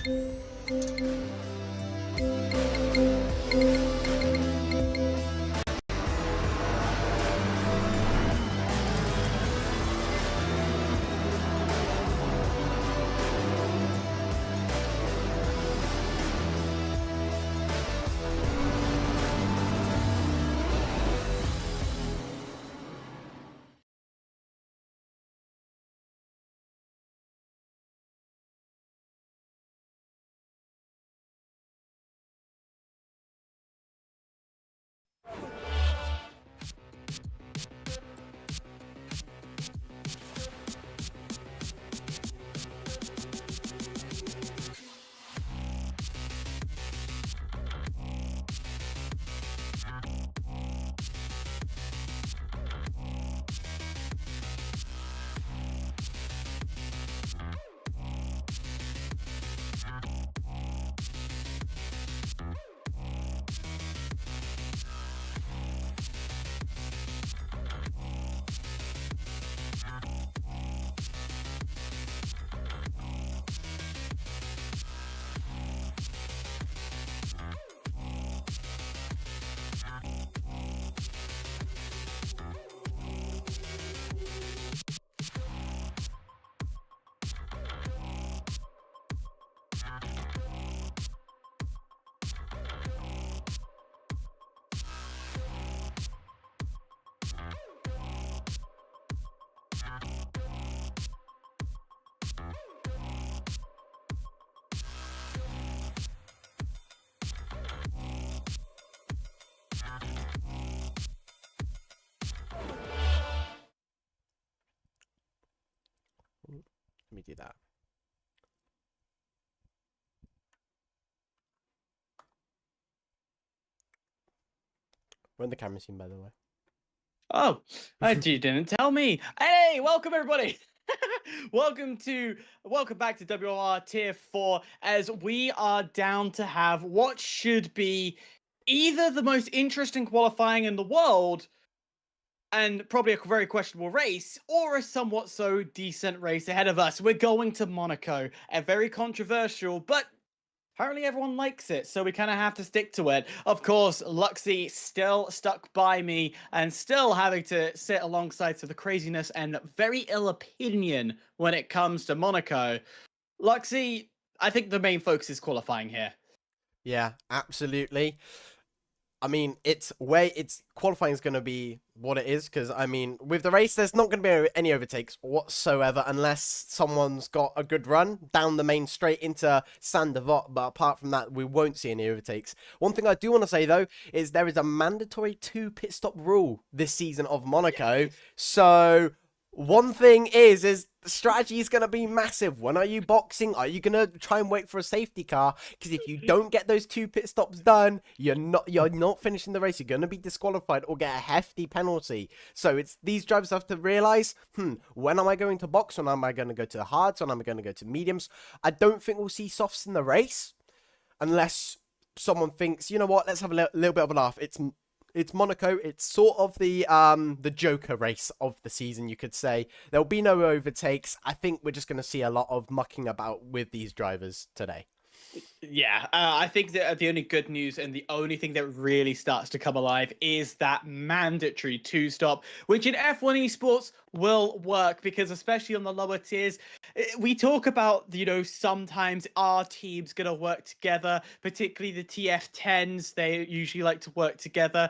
Let me do that. We're in the camera scene, by the way. Oh, you didn't tell me. Hey, welcome everybody. welcome back to WOR Tier 4, as we are down to have what should be either the most interesting qualifying in the world and probably a very questionable race, or a somewhat so decent race ahead of us. We're going to Monaco, a very controversial, but apparently everyone likes it, so we kind of have to stick to it. Of course, Luxy still stuck by me and still having to sit alongside to the craziness and very ill opinion when it comes to Monaco. Luxy, I think the main focus is qualifying here. Yeah, absolutely. I mean, qualifying is going to be what it is, because, I mean, with the race, there's not going to be any overtakes whatsoever unless someone's got a good run down the main straight into Saint-Devote, but apart from that, we won't see any overtakes. One thing I do want to say, though, is there is a mandatory 2 pit stop rule this season of Monaco, so one thing is the strategy is going to be massive. When are you boxing? Are you going to try and wait for a safety car? Because if you don't get those 2 pit stops done, you're not finishing the race. You're going to be disqualified or get a hefty penalty. So these drivers have to realize, when am I going to box? When am I going to go to the hards? When am I going to go to mediums? I don't think we'll see softs in the race unless someone thinks, you know what, let's have a little bit of a laugh. It's Monaco. It's sort of the Joker race of the season, you could say. There'll be no overtakes. I think we're just going to see a lot of mucking about with these drivers today. Yeah, I think that the only good news and the only thing that really starts to come alive is that mandatory 2-stop, which in F1 esports will work, because especially on the lower tiers, we talk about, sometimes our team's going to work together, particularly the TF10s. They usually like to work together.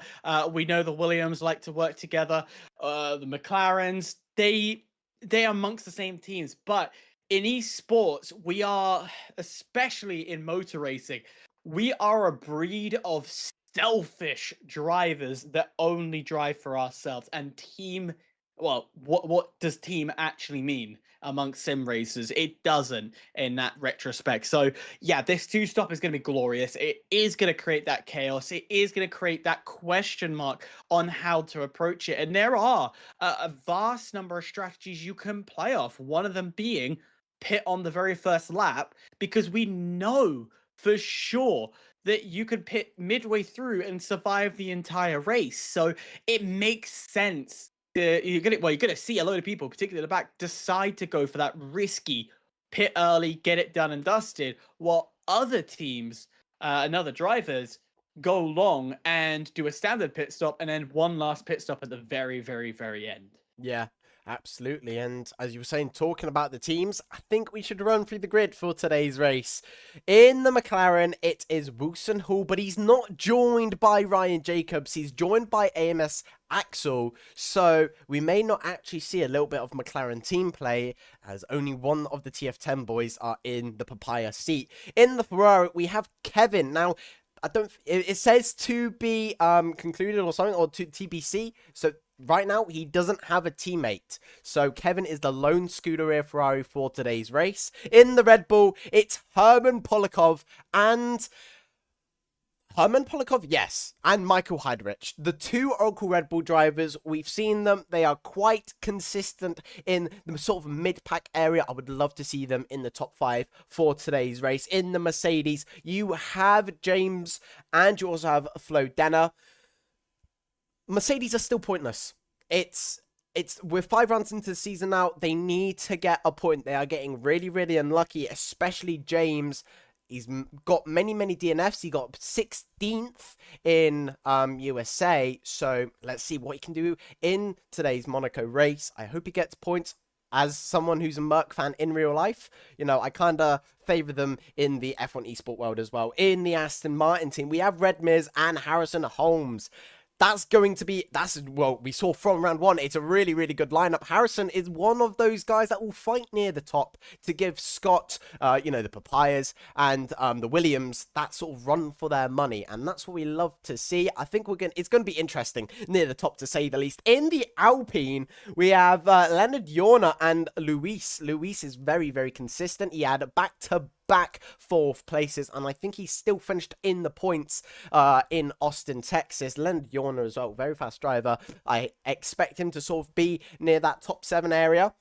We know the Williams like to work together. The McLarens, they are amongst the same teams, but in esports, we are, especially in motor racing, we are a breed of selfish drivers that only drive for ourselves. And team, well, what does team actually mean amongst sim racers? It doesn't in that retrospect. So yeah, this 2-stop is going to be glorious. It is going to create that chaos. It is going to create that question mark on how to approach it. And there are a vast number of strategies you can play off. One of them being pit on the very first lap, because we know for sure that you could pit midway through and survive the entire race. So it makes sense. You're gonna see a load of people, particularly at the back, decide to go for that risky pit early, get it done and dusted, while other teams and other drivers go long and do a standard pit stop and then one last pit stop at the very, very, very end. Yeah, absolutely. And as you were saying, talking about the teams, I think we should run through the grid for today's race. In the McLaren, it is Wilson Hall, but he's not joined by Ryan Jacobs. He's joined by AMS Axel. So we may not actually see a little bit of McLaren team play, as only one of the TF10 boys are in the papaya seat. In the Ferrari, we have Kevin. Now, I don't. It says to be concluded or something, or to TBC. So right now he doesn't have a teammate. So Kevin is the lone Scuderia Ferrari for today's race. In the Red Bull, it's Herman Polikov, yes, and Michael Heidrich. The two Oracle Red Bull drivers, we've seen them. They are quite consistent in the sort of mid-pack area. I would love to see them in the top 5 for today's race. In the Mercedes, you have James and you also have Flo Denner. Mercedes are still pointless. It's we're 5 rounds into the season now. They need to get a point. They are getting really, really unlucky, especially James. He's got many DNFs. He got 16th in USA. So let's see what he can do in today's Monaco race. I hope he gets points. As someone who's a Merc fan in real life, you know, I kind of favor them in the F1 esport world as well. In the Aston Martin team, we have Red Miz and Harrison Holmes. That's going to be, well, we saw from round 1, it's a really, really good lineup. Harrison is one of those guys that will fight near the top to give Scott, you know, the Papayas and the Williams that sort of run for their money. And that's what we love to see. I think it's going to be interesting near the top, to say the least. In the Alpine, we have Leonard Jorna and Luis. Luis is very, very consistent. He had back 4th places, and I think he still finished in the points in Austin, Texas. Leonard Jorna as well, very fast driver. I expect him to sort of be near that top 7 area.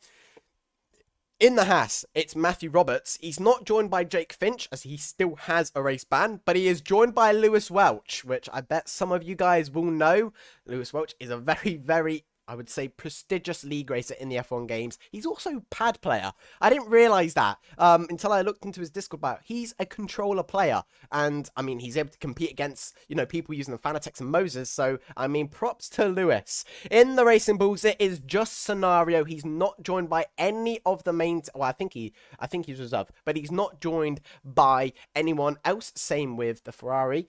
In the Haas, it's Matthew Roberts. He's not joined by Jake Finch, as he still has a race ban, but he is joined by Lewis Welch, which I bet some of you guys will know. Lewis Welch is a very, very, I would say, prestigious league racer in the F1 games. He's also a pad player. I didn't realize that until I looked into his Discord bio. He's a controller player. And, I mean, he's able to compete against, you know, people using the Fanatec and Moses. So, I mean, props to Lewis. In the Racing Bulls, it is just Scenario. He's not joined by any of the main... Well, I think he's reserved. But he's not joined by anyone else. Same with the Ferrari.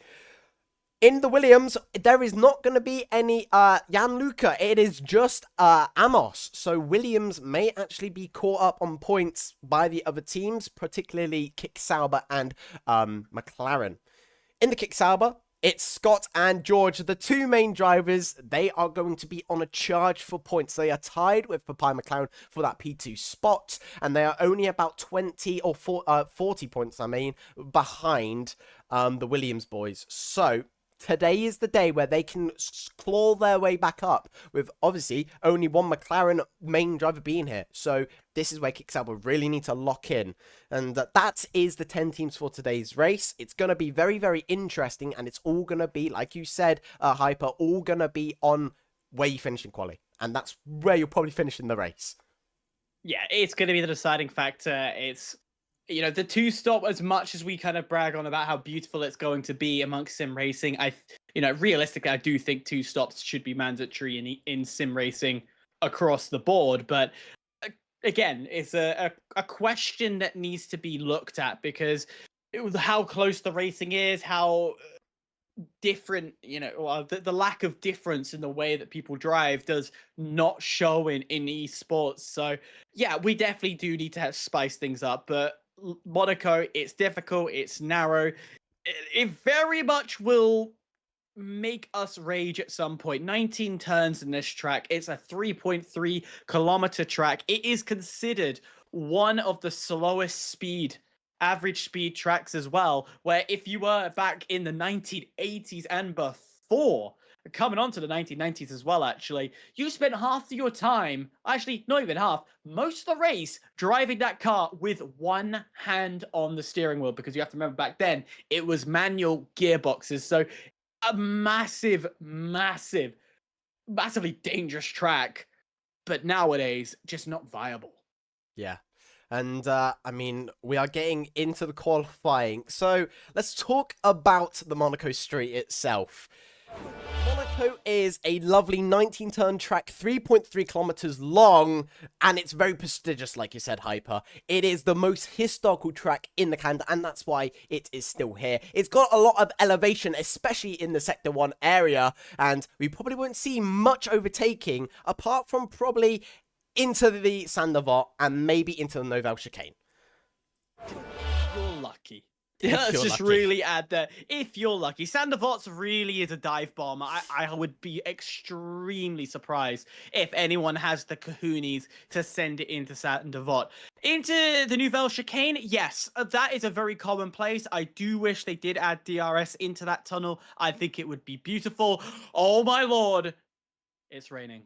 In the Williams, there is not going to be any Gianluca. It is just Amos. So Williams may actually be caught up on points by the other teams, particularly Kick Sauber and McLaren. In the Kick Sauber, it's Scott and George, the 2 main drivers. They are going to be on a charge for points. They are tied with Papaya McLaren for that P2 spot, and they are only about 20 or 40 points, behind the Williams boys. So today is the day where they can claw their way back up, with obviously only one McLaren main driver being here. So this is where Kicksauber really need to lock in. And that is the 10 teams for today's race. It's going to be very, very interesting. And it's all going to be, like you said, Hyper, all going to be on where you finish in quali. And that's where you'll probably finish in the race. Yeah, it's going to be the deciding factor. It's, you know, the 2-stop, as much as we kind of brag on about how beautiful it's going to be amongst sim racing, you know, realistically, I do think 2 stops should be mandatory in sim racing across the board. But again, it's a question that needs to be looked at, because how close the racing is, how different, you know, well, the lack of difference in the way that people drive does not show in esports. So yeah, we definitely do need to spice things up. But Monaco, it's difficult, it's narrow. It very much will make us rage at some point. 19 turns in this track. It's a 3.3 kilometer track. It is considered one of the slowest average speed tracks as well, where if you were back in the 1980s and before, coming on to the 1990s as well, actually, you spent half of your time, actually not even half, most of the race driving that car with one hand on the steering wheel, because you have to remember back then it was manual gearboxes. So a massively dangerous track, but nowadays just not viable. Yeah. And I mean, we are getting into the qualifying. So let's talk about the Monaco Street itself. Monaco is a lovely 19-turn track, 3.3 kilometers long, and it's very prestigious, like you said, Hyper. It is the most historical track in the Canada, and that's why it is still here. It's got a lot of elevation, especially in the Sector 1 area, and we probably won't see much overtaking, apart from probably into the Sandavot and maybe into the Nouvelle Chicane. You're lucky. Yeah, let's just really add that. If you're lucky, Sandavot's really is a dive bomb. I would be extremely surprised if anyone has the kahoonies to send it into Sandavot. Into the Nouvelle Chicane, yes, that is a very common place. I do wish they did add DRS into that tunnel. I think it would be beautiful. Oh my lord, it's raining.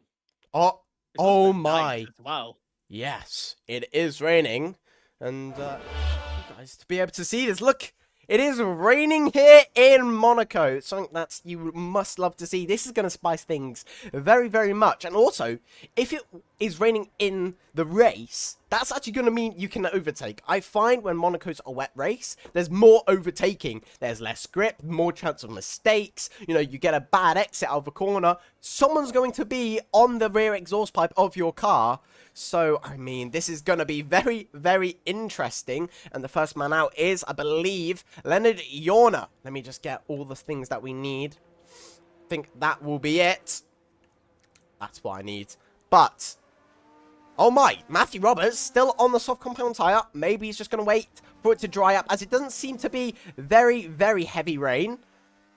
Oh my. As well. Yes, it is raining. And you guys to be able to see this, look, it is raining here in Monaco. Something that you must love to see. This is going to spice things very, very much. And also, if it is raining in the race, that's actually going to mean you can overtake. I find when Monaco's a wet race, there's more overtaking. There's less grip, more chance of mistakes. You know, you get a bad exit out of a corner. Someone's going to be on the rear exhaust pipe of your car. So, I mean, this is going to be very, very interesting. And the first man out is, I believe, Leonard Yorner. Let me just get all the things that we need. I think that will be it. That's what I need. But, oh my, Matthew Roberts still on the soft compound tyre. Maybe he's just going to wait for it to dry up, as it doesn't seem to be very, very heavy rain.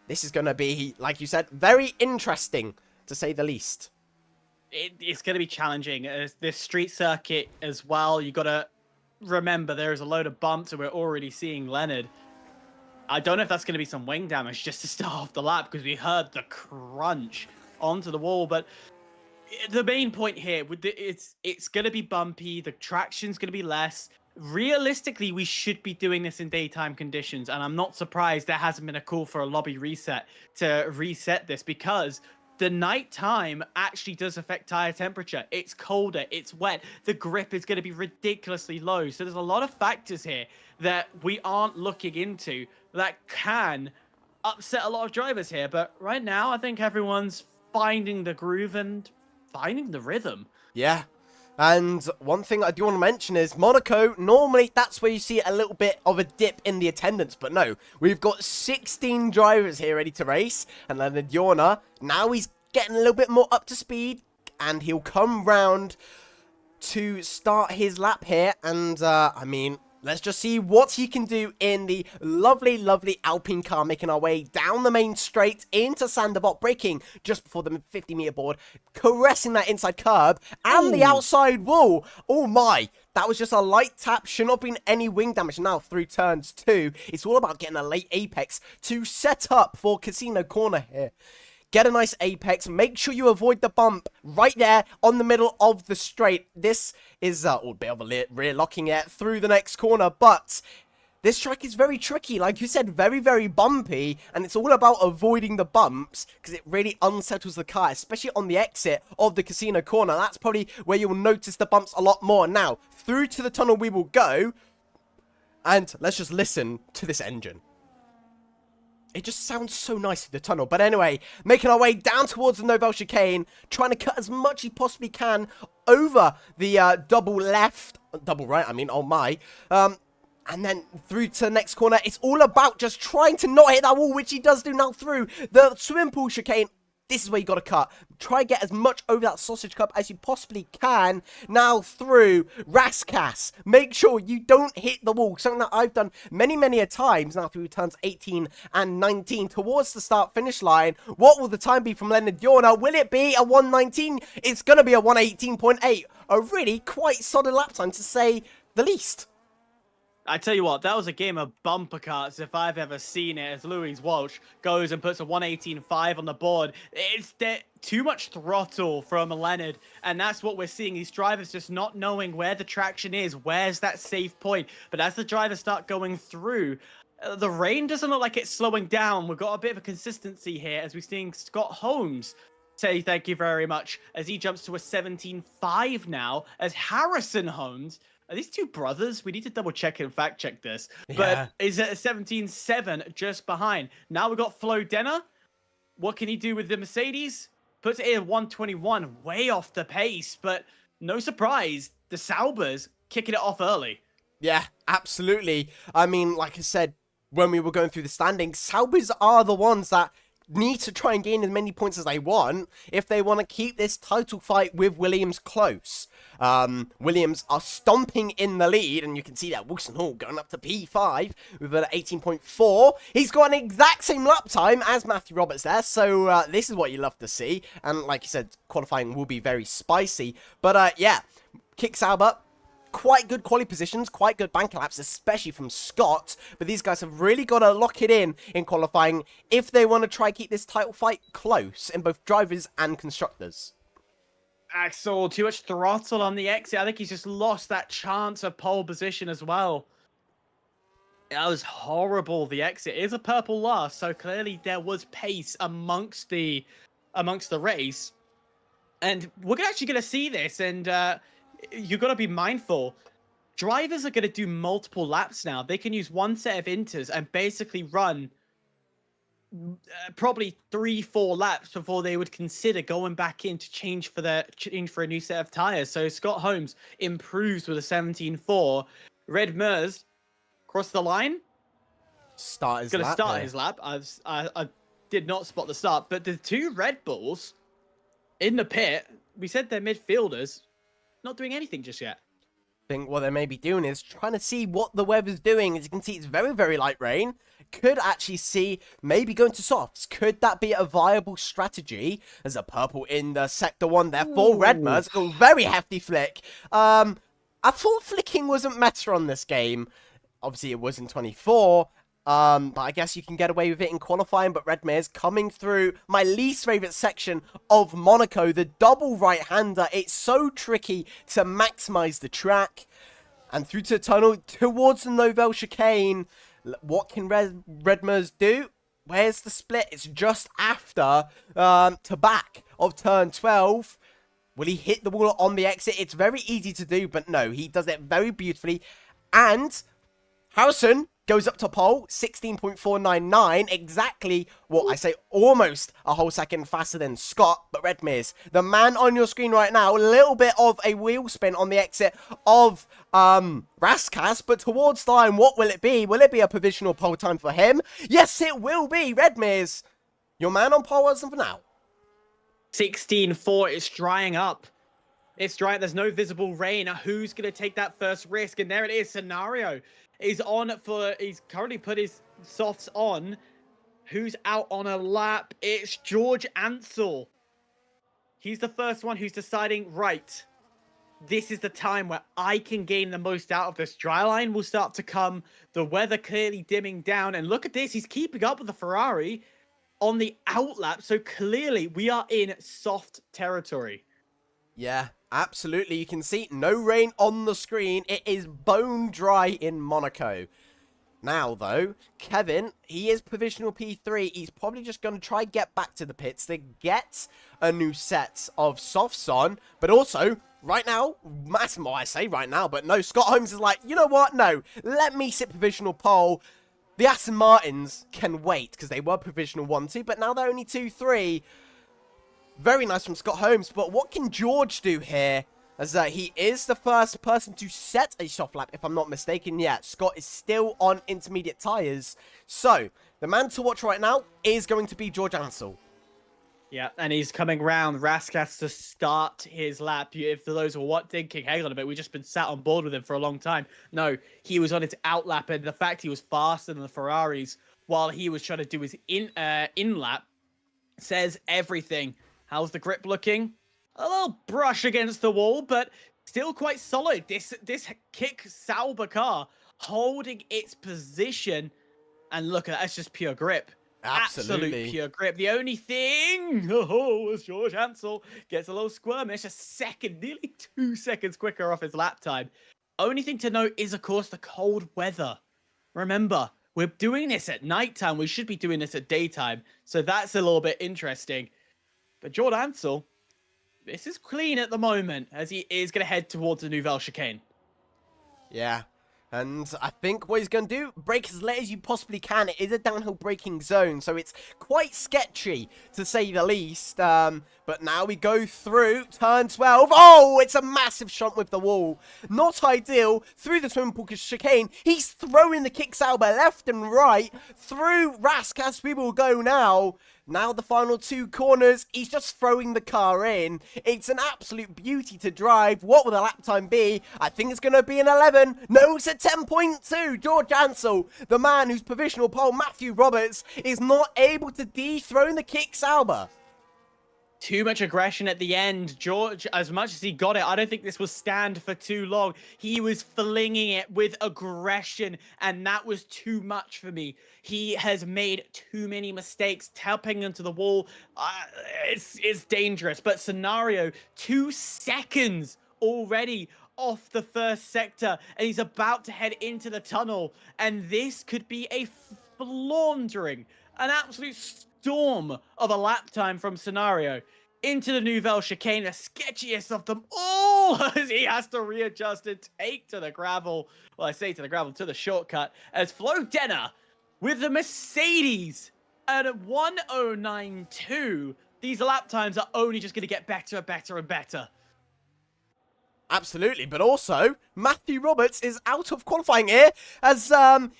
This is going to be, like you said, very interesting, to say the least. It's going to be challenging. This street circuit as well. You got to remember there is a load of bumps, and we're already seeing Leonard. I don't know if that's going to be some wing damage just to start off the lap, because we heard the crunch onto the wall. But the main point here, it's going to be bumpy. The traction's going to be less. Realistically, we should be doing this in daytime conditions, and I'm not surprised there hasn't been a call for a lobby reset to reset this, because the nighttime actually does affect tire temperature. It's colder, it's wet, the grip is going to be ridiculously low. So there's a lot of factors here that we aren't looking into that can upset a lot of drivers here. But right now, I think everyone's finding the groove and finding the rhythm. Yeah. And one thing I do want to mention is Monaco, normally that's where you see a little bit of a dip in the attendance. But no, we've got 16 drivers here ready to race. And Leonard Yorner, now he's getting a little bit more up to speed. And he'll come round to start his lap here. And, I mean, let's just see what he can do in the lovely, lovely Alpine car, making our way down the main straight into Sandavot, braking just before the 50-meter board, caressing that inside curb and the outside wall. Oh my, that was just a light tap, shouldn't have been any wing damage. Now through turns 2, it's all about getting a late apex to set up for Casino Corner here. Get a nice apex. Make sure you avoid the bump right there on the middle of the straight. This is a bit of a rear locking it through the next corner, but this track is very tricky. Like you said, very, very bumpy, and it's all about avoiding the bumps because it really unsettles the car, especially on the exit of the Casino Corner. That's probably where you'll notice the bumps a lot more. Now, through to the tunnel we will go, and let's just listen to this engine. It just sounds so nice in the tunnel. But anyway, making our way down towards the Nouvelle Chicane, trying to cut as much as you possibly can over the double right, I mean, oh my. And then through to the next corner, it's all about just trying to not hit that wall, which he does do now through the swimming pool chicane. This is where you got to cut. Try and get as much over that sausage cup as you possibly can. Now through Raskas. Make sure you don't hit the wall. Something that I've done many, many a times now through turns 18 and 19 towards the start-finish line. What will the time be from Leonard Yorner? Will it be a 1:19? It's going to be a 1:18.8. A really quite solid lap time to say the least. I tell you what, that was a game of bumper carts if I've ever seen it, as Louis Walsh goes and puts a 1:18.5 on the board. It's too much throttle from Leonard, and that's what we're seeing. These drivers just not knowing where the traction is, where's that safe point. But as the drivers start going through, the rain doesn't look like it's slowing down. We've got a bit of a consistency here as we're seeing Scott Holmes say thank you very much as he jumps to a 17.5 now, as Harrison Holmes Are these two brothers? We need to double check and fact check this. Yeah. But is it a 17.7 just behind? Now we've got Flo Denner. What can he do with the Mercedes? Puts it in 121, way off the pace. But no surprise, the Saubers kicking it off early. Yeah, absolutely. I mean, like I said, when we were going through the standings, Saubers are the ones that need to try and gain as many points as they want if they want to keep this title fight with Williams close. Williams are stomping in the lead, and you can see that Wilson Hall going up to P5 with an 18.4. He's got an exact same lap time as Matthew Roberts there, so this is what you love to see. And like you said, qualifying will be very spicy. But yeah, Kick Sauber, quite good quality positions, quite good bank laps, especially from Scott. But these guys have really got to lock it in qualifying if they want to try and keep this title fight close in both drivers and constructors. Axel, too much throttle on the exit. I think he's just lost that chance of pole position as well. That was horrible, the exit. It is a purple last, so clearly there was pace amongst the race. And we're actually going to see this, and you've got to be mindful. Drivers are going to do multiple laps now. They can use one set of inters and basically run probably 3-4 laps before they would consider going back in to change for a new set of tires. So Scott Holmes improves with a 17.4. Red Mers cross the line. Start his Gonna lap. start his lap. I did not spot the start, but the two Red Bulls in the pit. We said they're midfielders, not doing anything just yet. Think what they may be doing is trying to see what the weather's doing. As you can see, it's very, very light rain. Could actually see maybe going to softs. Could that be a viable strategy? There's a purple in the sector one there for Redmers. A very hefty flick. I thought flicking wasn't meta on this game. Obviously, it was in 24. But I guess you can get away with it in qualifying. But Redmare's coming through my least favorite section of Monaco, the double right-hander. It's so tricky to maximize the track. And through to the tunnel towards the Novell chicane. What can Redmare's do? Where's the split? It's just after to back of turn 12. Will he hit the wall on the exit? It's very easy to do, but no, he does it very beautifully. And Harrison goes up to pole, 16.499, exactly, well, I say almost a whole second faster than Scott, but Redmere's, the man on your screen right now, a little bit of a wheel spin on the exit of Raskas, but towards the line, what will it be? Will it be a provisional pole time for him? Yes, it will be, Redmere's, your man on pole as of now. 16.4 is drying up. It's dry. There's no visible rain. Who's going to take that first risk? And there it is. Scenario is on for. He's currently put his softs on. Who's out on a lap? It's George Ansell. He's the first one who's deciding, right, this is the time where I can gain the most out of this. Dry line will start to come. The weather clearly dimming down. And look at this. He's keeping up with the Ferrari on the outlap. So clearly we are in soft territory. Yeah, absolutely. You can see no rain on the screen. It is bone dry in Monaco. Now, though, Kevin, he is provisional P3. He's probably just going to try get back to the pits to get a new set of softs on. But also, right now, that's what I say right now, but no, Scott Holmes is like, you know what? No, let me sit provisional pole. The Aston Martins can wait because they were provisional 1-2, but now they're only 2-3. Very nice from Scott Holmes, but what can George do here? As he is the first person to set a soft lap, if I'm not mistaken yet. Scott is still on intermediate tyres. So, the man to watch right now is going to be George Ansell. Yeah, and he's coming round. Raskas to start his lap. If those were what thinking, hang on a bit, we've just been sat on board with him for a long time. No, he was on his out lap, and the fact he was faster than the Ferraris while he was trying to do his in lap says everything. How's the grip looking? A little brush against the wall, but still quite solid. This Kick Sauber car holding its position. And look at that, it's just pure grip. Absolutely. Absolute pure grip. The only thing, was George Ansell gets a little squirmish, a second, nearly 2 seconds quicker off his lap time. Only thing to note is, of course, the cold weather. Remember, we're doing this at nighttime. We should be doing this at daytime. So that's a little bit interesting. But George Ansell, this is clean at the moment, as he is going to head towards the Nouvelle chicane. Yeah. And I think what he's going to do, brake as late as you possibly can. It is a downhill braking zone, so it's quite sketchy, to say the least. But now we go through turn 12. Oh, it's a massive shunt with the wall. Not ideal. Through the swimming pool chicane. He's throwing the kick Sauber left and right. Through Raskas, we will go now. Now the final two corners, he's just throwing the car in. It's an absolute beauty to drive. What will the lap time be? I think it's going to be an 11. No, it's a 10.2. George Ansell, the man whose provisional pole, Matthew Roberts, is not able to dethrone the kick Sauber. Too much aggression at the end. George, as much as he got it, I don't think this will stand for too long. He was flinging it with aggression, and that was too much for me. He has made too many mistakes, tapping into the wall. It's dangerous. But Scenario, 2 seconds already off the first sector, and he's about to head into the tunnel. And this could be a floundering, an absolute storm of a lap time from Scenario into the Nouvelle Chicane, the sketchiest of them all, as he has to readjust and take to the gravel. Well, I say to the gravel, to the shortcut, as Flo Denner with the Mercedes at 1:09.2. These lap times are only just going to get better and better and better. Absolutely, but also, Matthew Roberts is out of qualifying here, as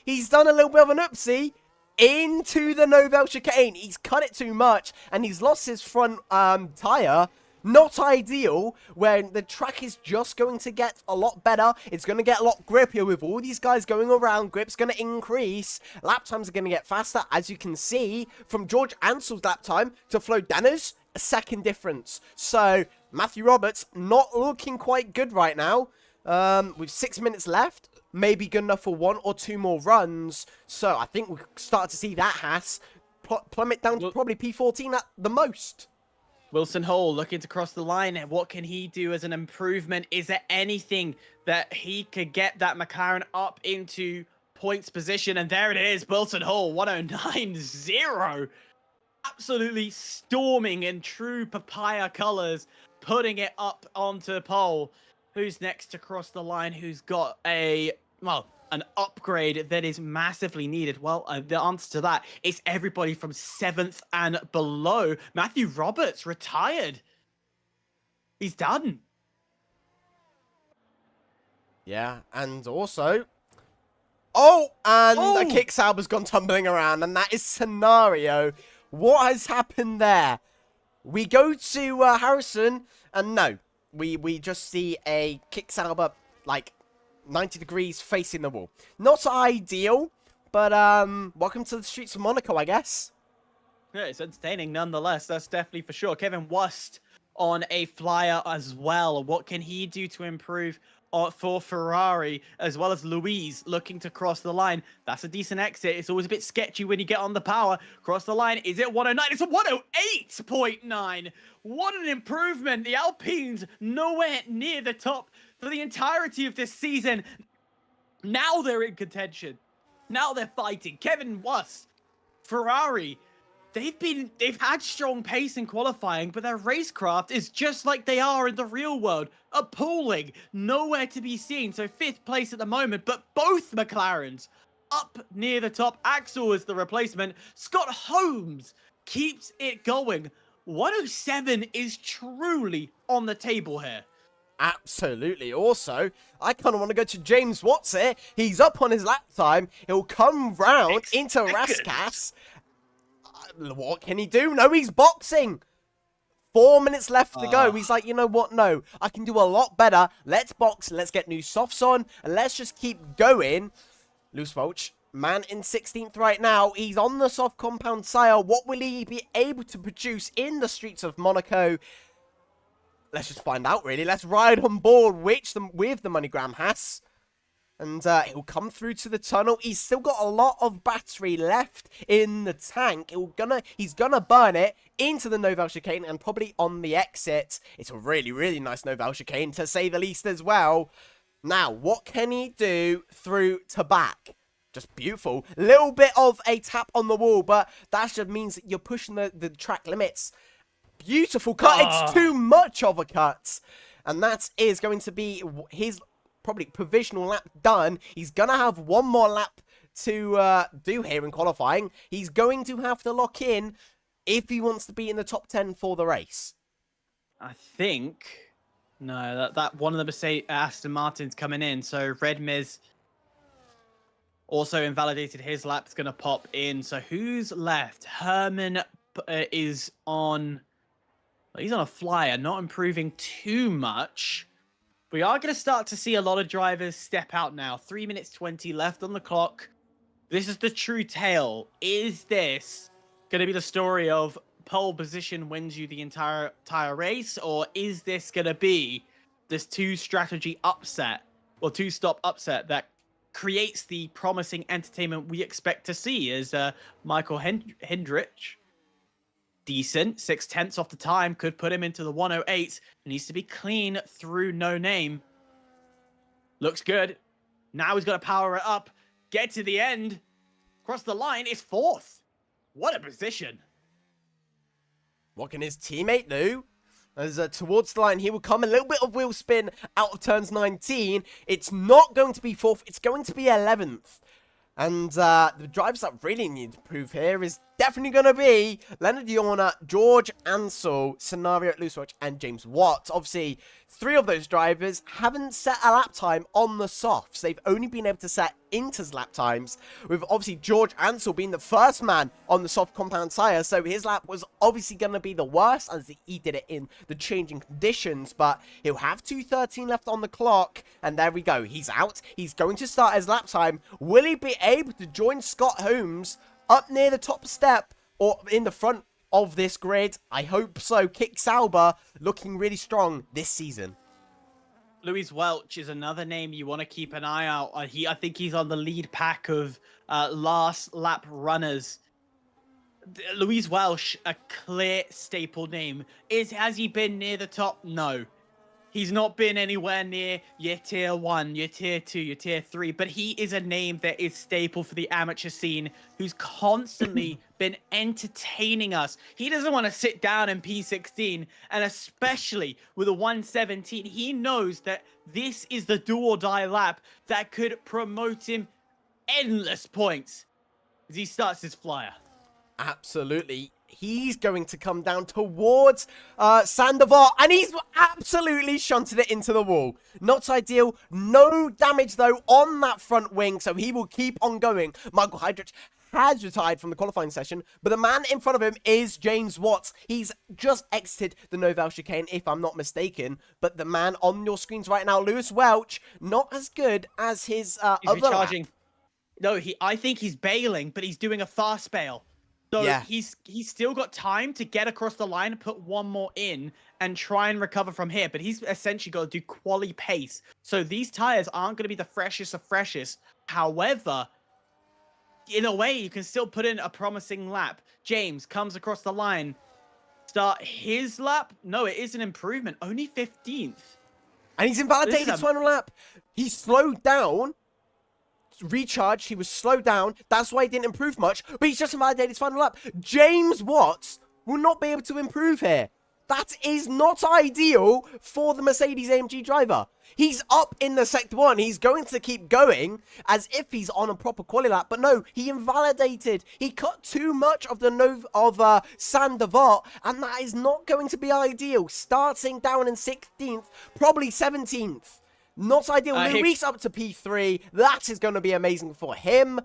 he's done a little bit of an oopsie into the Nouvelle Chicane. He's cut it too much, and he's lost his front tyre. Not ideal, when the track is just going to get a lot better. It's going to get a lot grippier with all these guys going around. Grip's going to increase. Lap times are going to get faster, as you can see, from George Ansell's lap time to Flo Denner's, a second difference. So, Matthew Roberts not looking quite good right now. With 6 minutes left, maybe good enough for 1 or 2 more runs. So I think we'll start to see that Haas plummet down to probably P14 at the most. Wilson Hall looking to cross the line. What can he do as an improvement? Is there anything that he could get that McLaren up into points position? And there it is, Wilson Hall, 1:09.0. Absolutely storming in true papaya colors, putting it up onto pole. Who's next to cross the line? Who's got an upgrade that is massively needed? Well, the answer to that is everybody from 7th and below. Matthew Roberts retired. He's done. Yeah, and also... the kick Sauber's gone tumbling around, and that is Scenario. What has happened there? We go to Harrison, and no. We just see a kick Sauber, like, 90 degrees facing the wall. Not ideal, but, welcome to the streets of Monaco, I guess. Yeah, it's entertaining nonetheless, that's definitely for sure. Kevin Wust on a flyer as well. What can he do to improve for Ferrari, as well as Louise looking to cross the line? That's a decent exit. It's always a bit sketchy when you get on the power. Cross the line. Is it 109? It's a 108.9. What an improvement. The Alpines nowhere near the top for the entirety of this season. Now they're in contention. Now they're fighting. Kevin Wust, Ferrari, they've had strong pace in qualifying, but their racecraft is just like they are in the real world. Appalling. Nowhere to be seen. So 5th place at the moment, but both McLarens up near the top. Axel is the replacement. Scott Holmes keeps it going. 107 is truly on the table here. Absolutely. Also, I kind of want to go to James Watts here. He's up on his lap time. He'll come round into Raskas. What can he do? No, he's boxing. 4 minutes left to go. He's like, you know what? No, I can do a lot better. Let's box. Let's get new softs on. And let's just keep going. Loose Welch, man in 16th right now. He's on the soft compound tire. What will he be able to produce in the streets of Monaco? Let's just find out, really. Let's ride on board with the MoneyGram Haas. And he'll come through to the tunnel. He's still got a lot of battery left in the tank. He's gonna burn it into the Nouvelle Chicane and probably on the exit. It's a really, really nice Nouvelle Chicane, to say the least, as well. Now, what can he do through to back? Just beautiful. Little bit of a tap on the wall, but that just means that you're pushing the track limits. Beautiful cut. It's too much of a cut. And that is going to be his probably provisional lap done. He's going to have one more lap to do here in qualifying. He's going to have to lock in if he wants to be in the top 10 for the race. I think no, that one of the Mercedes Aston Martins coming in. So Red Miz also invalidated his lap. It's gonna pop in. So who's left? Herman is on. He's on a flyer, not improving too much. We are going to start to see a lot of drivers step out now. 3 minutes 20 left on the clock. This is the true tale. Is this going to be the story of pole position wins you the entire race? Or is this going to be this two-strategy upset or two-stop upset that creates the promising entertainment we expect to see as Michael Hendrich, decent, 6/10 off the time, could put him into the 108. Needs to be clean through No Name. Looks good. Now he's got to power it up. Get to the end. Cross the line. It's 4th. What a position. What can his teammate do? As towards the line, he will come a little bit of wheel spin out of turns 19. It's not going to be 4th. It's going to be 11th. And the drivers that really need to prove here is definitely going to be Leonard Yorna, George Ansell, Scenario Lewis Welch, and James Watt. Obviously, 3 of those drivers haven't set a lap time on the softs. They've only been able to set Inter's lap times, with obviously George Ansell being the first man on the soft compound tyre, so his lap was obviously going to be the worst as he did it in the changing conditions, but he'll have 2:13 left on the clock, and there we go. He's out. He's going to start his lap time. Will he be able to join Scott Holmes up near the top step or in the front of this grid? I hope so. Kick Sauber looking really strong this season. Louis Welch is another name you want to keep an eye out on. I think he's on the lead pack of last lap runners. Louis Welch, a clear staple name. Has he been near the top? No. He's not been anywhere near your tier 1, your tier 2, your tier 3, but he is a name that is staple for the amateur scene, who's constantly been entertaining us. He doesn't want to sit down in P16, and especially with a 117, he knows that this is the do or die lap that could promote him endless points as he starts his flyer. Absolutely. He's going to come down towards Sandoval, and he's absolutely shunted it into the wall. Not ideal. No damage, though, on that front wing, so he will keep on going. Michael Heidrich has retired from the qualifying session, but the man in front of him is James Watts. He's just exited the Noval chicane, if I'm not mistaken, but the man on your screens right now, Lewis Welch, not as good as his He's other recharging. lap. No, I think he's bailing, but he's doing a fast bail. So yeah. he's still got time to get across the line, put one more in, and try and recover from here. But he's essentially got to do quali pace. So these tires aren't going to be the freshest of freshest. However, in a way, you can still put in a promising lap. James comes across the line. Start his lap? No, it is an improvement. Only 15th. And he's invalidated his final lap. He slowed down. Recharged, he was slowed down, that's why he didn't improve much, but he's just invalidated his final lap. James Watts will not be able to improve here. That is not ideal for the Mercedes AMG driver. He's up in the sector 1, he's going to keep going as if he's on a proper quali lap, but no, he invalidated. He cut too much of the Sandoval, and that is not going to be ideal. Starting down in 16th, probably 17th. Not ideal. Luis up to P3. That is going to be amazing for him.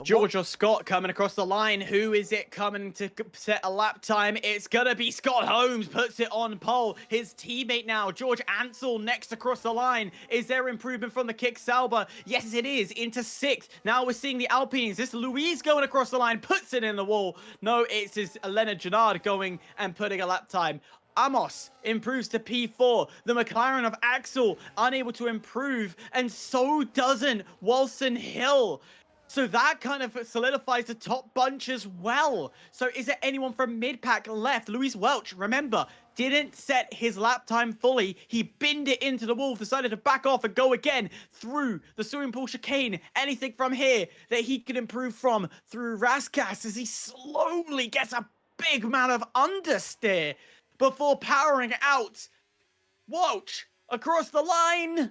George or Scott coming across the line. Who is it coming to set a lap time? It's going to be Scott Holmes. Puts it on pole. His teammate now, George Ansell, next across the line. Is there improvement from the Kick Sauber? Yes, it is. Into 6th. Now we're seeing the Alpines. This Luis going across the line. Puts it in the wall. No, it's his Leonard Gennard going and putting a lap time. Amos improves to P4. The McLaren of Axel unable to improve, and so doesn't Walson Hill. So that kind of solidifies the top bunch as well. So is there anyone from mid-pack left? Louis Welch, remember, didn't set his lap time fully. He binned it into the wall, decided to back off and go again through the swimming pool chicane. Anything from here that he could improve from through Raskas as he slowly gets a big amount of understeer before powering out. Welch across the line.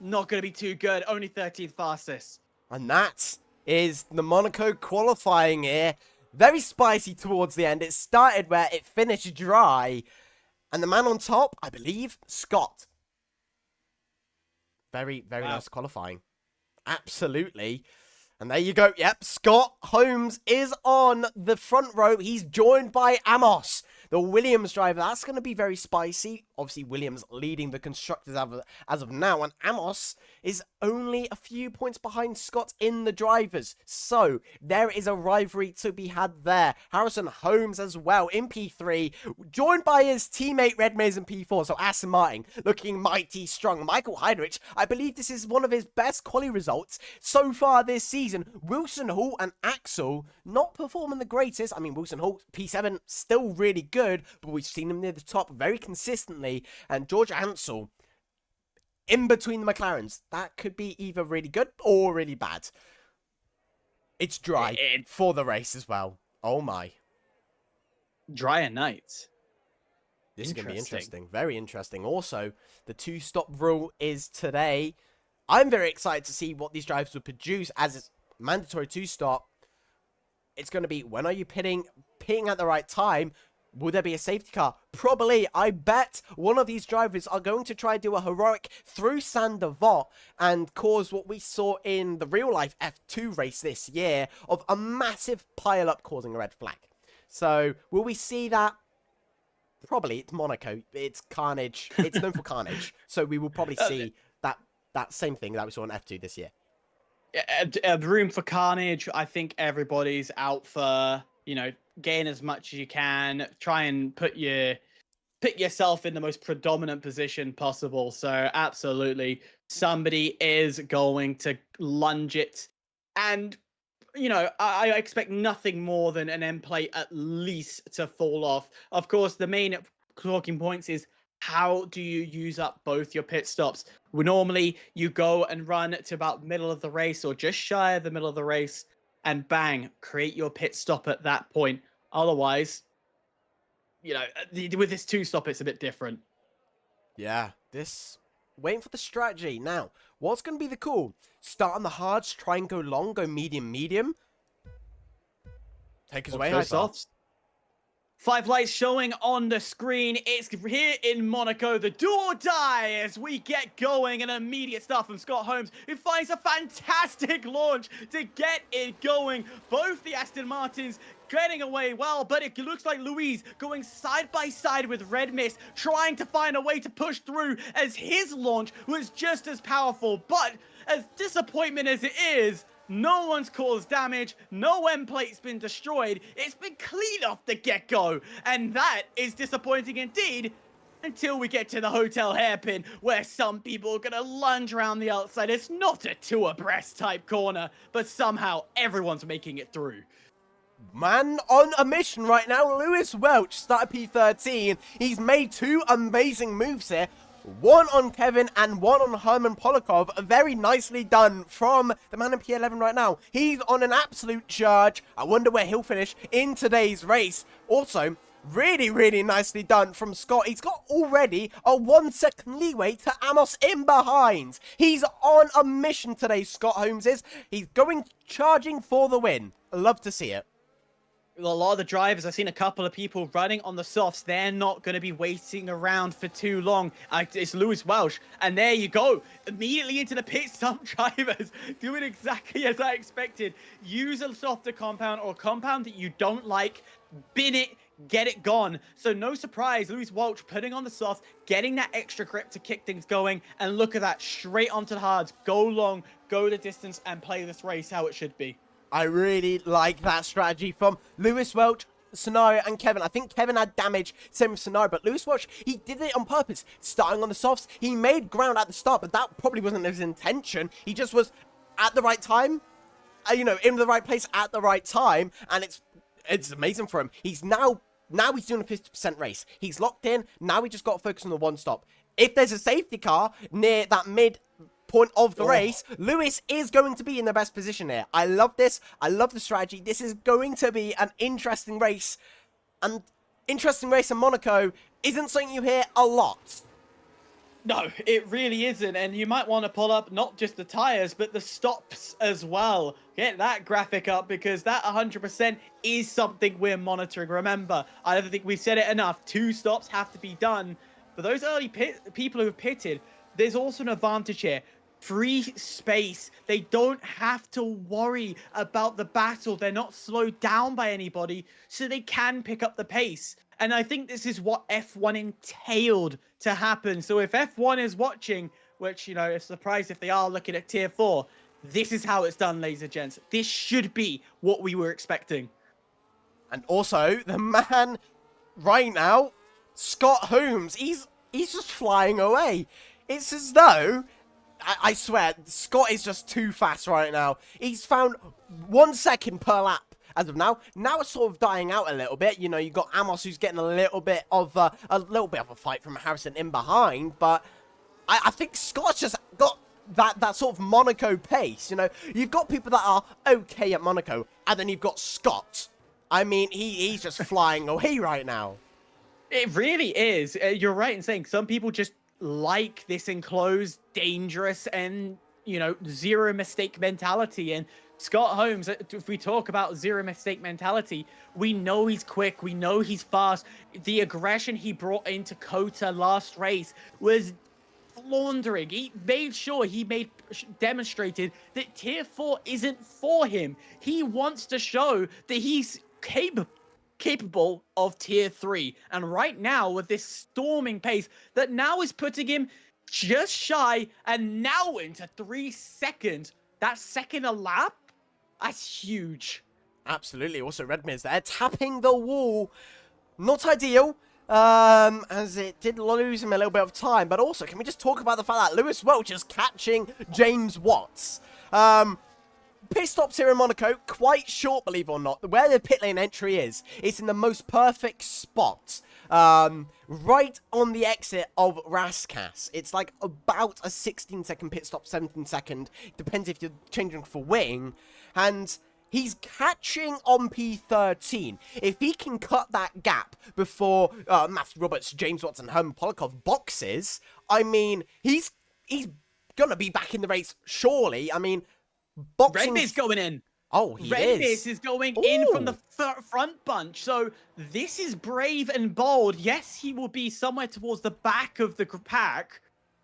not going to be too good. Only 13th fastest. And that is the Monaco qualifying here. Very spicy towards the end. It started where it finished dry. And the man on top, I believe, Scott. Very, very nice qualifying. Absolutely. And there you go. Yep, Scott Holmes is on the front row. He's joined by Amos, the Williams driver. That's going to be very spicy. Obviously, Williams leading the constructors as of now. And Amos is only a few points behind Scott in the drivers. So, there is a rivalry to be had there. Harrison Holmes as well in P3, joined by his teammate Red Maze in P4. So, Aston Martin looking mighty strong. Michael Heinrich, I believe this is one of his best quali results so far this season. Wilson Hall and Axel not performing the greatest. I mean, Wilson Hall, P7, still really good, but we've seen him near the top very consistently. And George Ansel, in between the McLarens, that could be either really good or really bad. It's dry for the race as well. Oh my. Drier night. This is going to be interesting. Very interesting. Also, the two-stop rule is today. I'm very excited to see what these drivers will produce as it's mandatory two-stop. It's going to be, when are you pitting at the right time? Will there be a safety car? Probably. I bet one of these drivers are going to try to do a heroic through Saint-Devote and cause what we saw in the real-life F2 race this year of a massive pile-up causing a red flag. So, will we see that? Probably. It's Monaco. It's carnage. It's known for carnage. So, we will probably see that same thing that we saw in F2 this year. Room for carnage. I think everybody's out for, gain as much as you can. Try and put yourself in the most predominant position possible. So absolutely, somebody is going to lunge it. And, I expect nothing more than an end plate at least to fall off. Of course, the main talking points is, how do you use up both your pit stops? Normally, you go and run to about middle of the race or just shy of the middle of the race and bang, create your pit stop at that point. Otherwise, with this two-stop, it's a bit different. Yeah, waiting for the strategy. Now, what's going to be the call? Start on the hards, try and go long, go medium, medium. Take us away, high softs. 5 lights showing on the screen. It's here in Monaco, the do or die as we get going. An immediate start from Scott Holmes, who finds a fantastic launch to get it going. Both the Aston Martins getting away well, but it looks like Luis going side by side with Red Mist, trying to find a way to push through as his launch was just as powerful. But as disappointment as it is, no one's caused damage, no end plate's been destroyed, it's been clean off the get-go, and that is disappointing indeed, until we get to the hotel hairpin, where some people are gonna lunge around the outside. It's not a two abreast type corner, but somehow everyone's making it through. Man on a mission right now, Lewis Welch started P13, he's made 2 amazing moves here. One on Kevin and one on Herman Polakov. Very nicely done from the man in P11 right now. He's on an absolute charge. I wonder where he'll finish in today's race. Also, really, really nicely done from Scott. He's got already a 1 second leeway to Amos in behind. He's on a mission today, Scott Holmes is. He's going charging for the win. I love to see it. A lot of the drivers, I've seen a couple of people running on the softs. They're not going to be waiting around for too long. It's Lewis Welsh. And there you go. Immediately into the pit. Some drivers doing exactly as I expected. Use a softer compound or a compound that you don't like. Bin it. Get it gone. So no surprise, Lewis Welch putting on the softs, getting that extra grip to kick things going. And look at that. Straight onto the hards. Go long. Go the distance and play this race how it should be. I really like that strategy from Lewis Welch, Scenario, and Kevin. I think Kevin had damage, same with Scenario, but Lewis Welch, he did it on purpose. Starting on the softs, he made ground at the start, but that probably wasn't his intention. He just was at the right time, in the right place at the right time, and it's amazing for him. He's now he's doing a 50% race. He's locked in, now we just got to focus on the one stop. If there's a safety car near that mid point of the race, Lewis is going to be in the best position here. I love this. I love the strategy. This is going to be an interesting race. And interesting race in Monaco isn't something you hear a lot. No, it really isn't. And you might want to pull up not just the tires, but the stops as well. Get that graphic up because that 100% is something we're monitoring. Remember, I don't think we've said it enough. 2 stops have to be done. For those early people who have pitted, there's also an advantage here. Free space. They don't have to worry about the battle. They're not slowed down by anybody, so they can pick up the pace. And I think this is what F1 entailed to happen. So if F1 is watching, which, you know, it's surprised if they are looking at Tier 4, this is how it's done, ladies and gents. This should be what we were expecting. And also, the man right now, Scott Holmes, he's just flying away. It's as though, I swear, Scott is just too fast right now. He's found 1 second per lap. As of now it's sort of dying out a little bit. You know, you got Amos who's getting a little bit of a fight from Harrison in behind, but I think Scott's just got that sort of Monaco pace. You know, you've got people that are okay at Monaco, and then you've got Scott. I mean, he's just flying away right now. It really is. You're right in saying some people just like this enclosed, dangerous, and, you know, zero mistake mentality. And Scott Holmes, if we talk about zero mistake mentality, we know he's quick, we know he's fast. The aggression he brought into Kota last race was laundering. He made sure demonstrated that Tier 4 isn't for him. He wants to show that he's capable of Tier 3. And right now, with this storming pace that now is putting him just shy and now into 3 seconds, that second a lap, that's huge. Absolutely. Also, Redmir's there, tapping the wall. Not ideal, as it did lose him a little bit of time. But also, can we just talk about the fact that Lewis Welch is catching James Watts? Pit stops here in Monaco, quite short, believe it or not. Where the pit lane entry is, it's in the most perfect spot. Right on the exit of Raskas. It's like about a 16-second pit stop, 17-second. Depends if you're changing for wing. And he's catching on P13. If he can cut that gap before Matthew Roberts, James Watson, Herman Polakov boxes, I mean, he's gonna be back in the race, surely. I mean, boxing... Redmir's going in. Oh, he Redmis is going in from the front bunch. So this is brave and bold. Yes, he will be somewhere towards the back of the pack,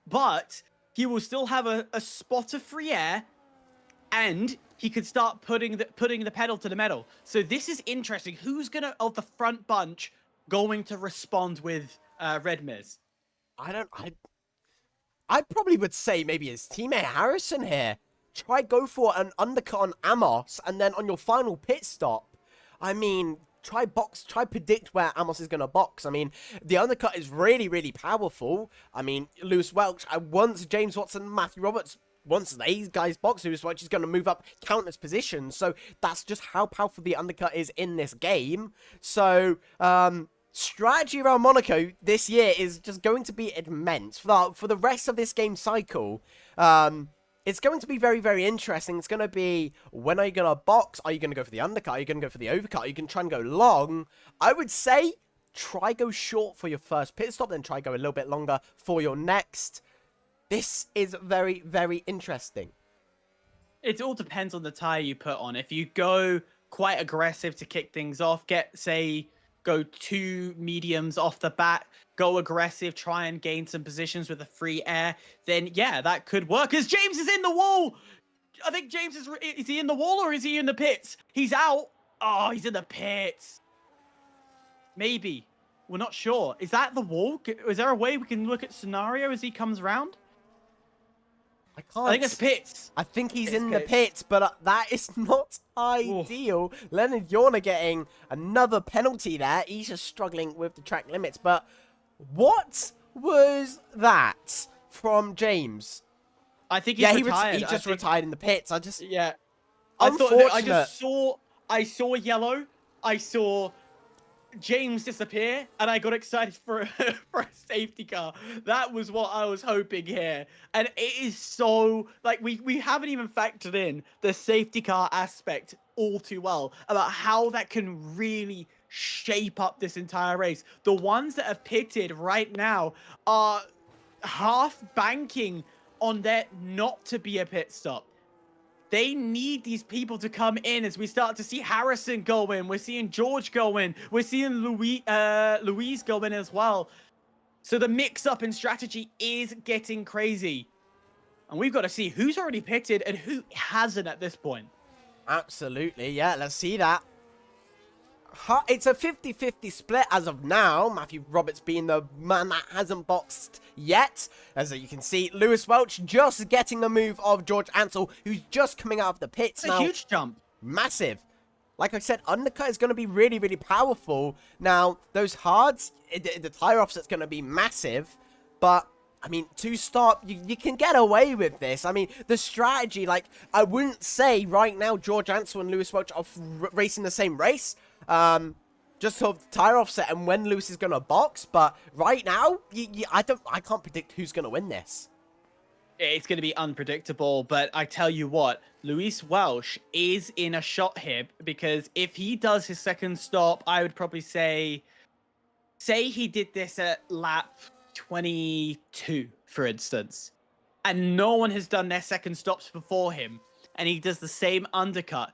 but he will still have a spot of free air, and he could start putting the pedal to the metal. So this is interesting. Who's gonna, of the front bunch, going to respond with Redmis? I probably would say maybe his teammate Harrison here. Try go for an undercut on Amos, and then on your final pit stop, I mean, try predict where Amos is going to box. I mean, the undercut is really, really powerful. I mean, Lewis Welch, once James Watson, Matthew Roberts, once these guys box, Lewis Welch is going to move up countless positions. So that's just how powerful the undercut is in this game. So, strategy around Monaco this year is just going to be immense. For the rest of this game cycle, it's going to be very, very interesting. It's going to be, when are you going to box? Are you going to go for the undercut? Are you going to go for the overcut? Are you going to try and go long? I would say try go short for your first pit stop, then try go a little bit longer for your next. This is very, very interesting. It all depends on the tire you put on. If you go quite aggressive to kick things off, go 2 mediums off the bat, go aggressive, try and gain some positions with a free air, then yeah, that could work. As James is in the wall! I think James is he in the wall or is he in the pits? He's out. Oh, he's in the pits. Maybe. We're not sure. Is that the wall? Is there a way we can look at scenario as he comes around? I can't. I think it's pits. I think he's in the pits, but that is not ideal. Ooh. Leonard Yorner getting another penalty there. He's just struggling with the track limits. But what was that from James? I think he's retired. He just retired in the pits. Yeah. Unfortunate. I saw yellow. I saw James disappear, and I got excited for a safety car. That was what I was hoping here. And it is so, like, we haven't even factored in the safety car aspect all too well about how that can really shape up this entire race. The ones that have pitted right now are half banking on there not to be a pit stop. They need these people to come in as we start to see Harrison go in. We're seeing George go in. We're seeing Louise go in as well. So the mix-up in strategy is getting crazy. And we've got to see who's already pitted and who hasn't at this point. Absolutely, yeah, let's see that. It's a 50-50 split as of now. Matthew Roberts being the man that hasn't boxed yet. As you can see, Lewis Welch just getting the move of George Ansell, who's just coming out of the pits now. It's a huge jump. Massive. Like I said, undercut is going to be really, really powerful. Now, those hards, the tire offset's going to be massive. But, I mean, to stop, you can get away with this. I mean, the strategy, like, I wouldn't say right now George Ansell and Lewis Welch are racing the same race. Just sort of tire offset and when Lewis is going to box. But right now, I can't predict who's going to win this. It's going to be unpredictable, but I tell you what, Luis Welch is in a shot here because if he does his second stop, I would probably say he did this at lap 22, for instance, and no one has done their second stops before him, and he does the same undercut,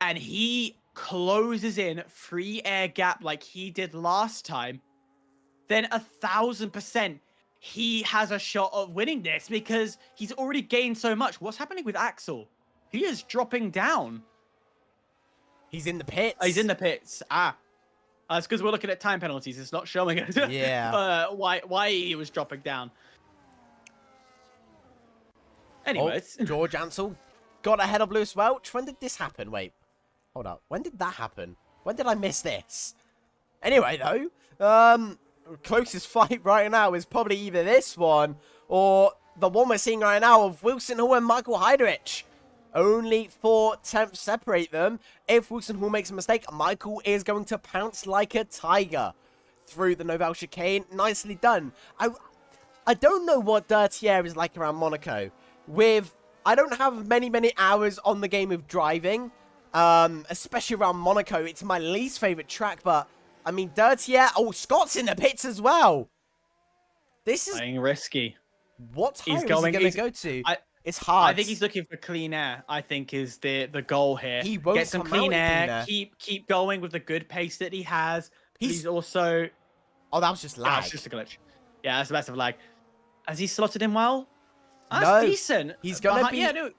and he closes in free air gap like he did last time, then 1000%. He has a shot of winning this because he's already gained so much. What's happening with Axel? He is dropping down. He's in the pits. He's in the pits. It's because we're looking at time penalties. It's not showing us why he was dropping down. Anyways. Oh, George Ansell got ahead of Lewis Welch. When did this happen? Wait. Hold up. When did that happen? When did I miss this? Anyway, though, closest fight right now is probably either this one or the one we're seeing right now of Wilson Hall and Michael Heiderich. Only 4 tenths separate them. If Wilson Hall makes a mistake, Michael is going to pounce like a tiger through the Noval chicane. Nicely done. I don't know what Dirty Air is like around Monaco. I don't have many hours on the game of driving, especially around Monaco. It's my least favorite track, but I mean, Dirty Air. Oh, Scott's in the pits as well. This is playing risky. What tire is he going to go to? It's hard. I think he's looking for clean air. I think is the goal here. He won't get some clean air. Keep going with the good pace that he has. He's also. Oh, that was just lag. That's just a glitch. Yeah, that's a massive lag. Has he slotted in well? No, that's decent. He's gonna be. Yeah, no.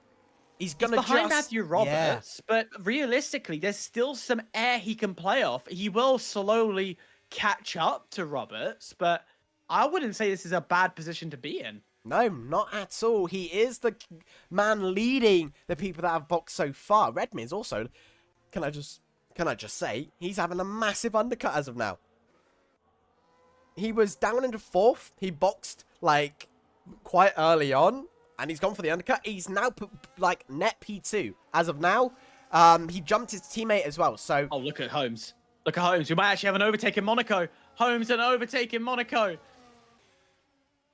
He's gonna behind Matthew Roberts, but realistically, there's still some air he can play off. He will slowly catch up to Roberts, but I wouldn't say this is a bad position to be in. No, not at all. He is the man leading the people that have boxed so far. Redmond's also. Can I just say he's having a massive undercut as of now. He was down into 4th. He boxed like quite early on. And he's gone for the undercut. He's now put, like, net P2 as of now. He jumped his teammate as well, so... Oh, look at Holmes. Look at Holmes. We might actually have an overtake in Monaco. Holmes an overtake in Monaco.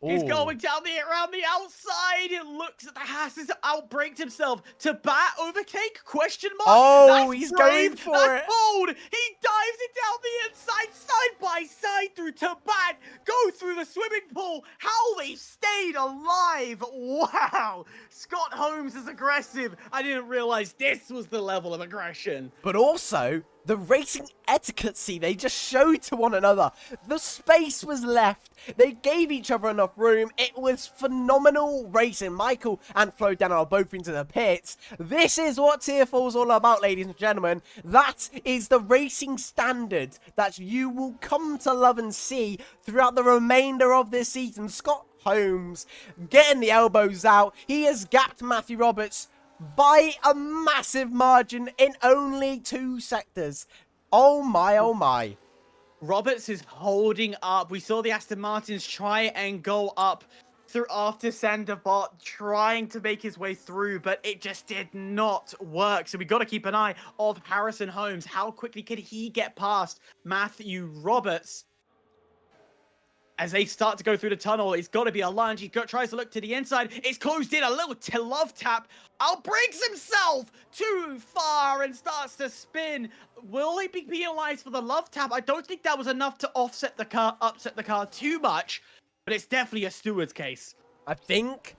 Ooh. He's going down around the outside. It looks at the Haas has outbraked himself. To bat overtake? Question mark. Oh, that's he's brave. going for that's it. bold. He dives it down the inside, side by side through to bat. Go through the swimming pool. How they stayed alive. Wow. Scott Holmes is aggressive. I didn't realize this was the level of aggression. But also, the racing etiquette they just showed to one another. The space was left. They gave each other enough room. It was phenomenal racing. Michael and Flo Denner are both into the pits. This is what Tier 4 is all about, ladies and gentlemen. That is the racing standard that you will come to love and see throughout the remainder of this season. Scott Holmes getting the elbows out. He has gapped Matthew Roberts by a massive margin in only 2 sectors. Oh my, oh my. Roberts is holding up. We saw the Aston Martins try and go up through after Sandervot, trying to make his way through, but it just did not work. So we got to keep an eye of Harrison Holmes. How quickly can he get past Matthew Roberts? As they start to go through the tunnel, it's got to be a lunge. He tries to look to the inside. It's closed in. A little love tap. Outbreaks himself too far and starts to spin. Will he be penalized for the love tap? I don't think that was enough to offset the car, upset the car too much. but it's definitely a Steward's case. I think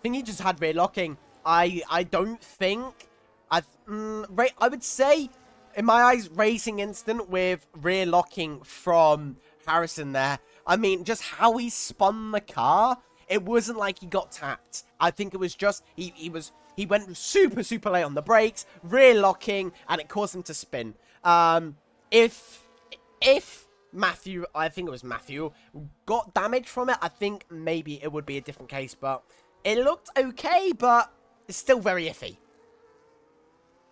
he just had rear locking. I don't think I would say in my eyes racing instant with rear locking from Harrison there. I mean, just how he spun the car. It wasn't like he got tapped. I think it was just he went super late on the brakes, rear locking, and it caused him to spin. If Matthew, I think it was Matthew, got damage from it, I think maybe it would be a different case, but it looked okay, but it's still very iffy.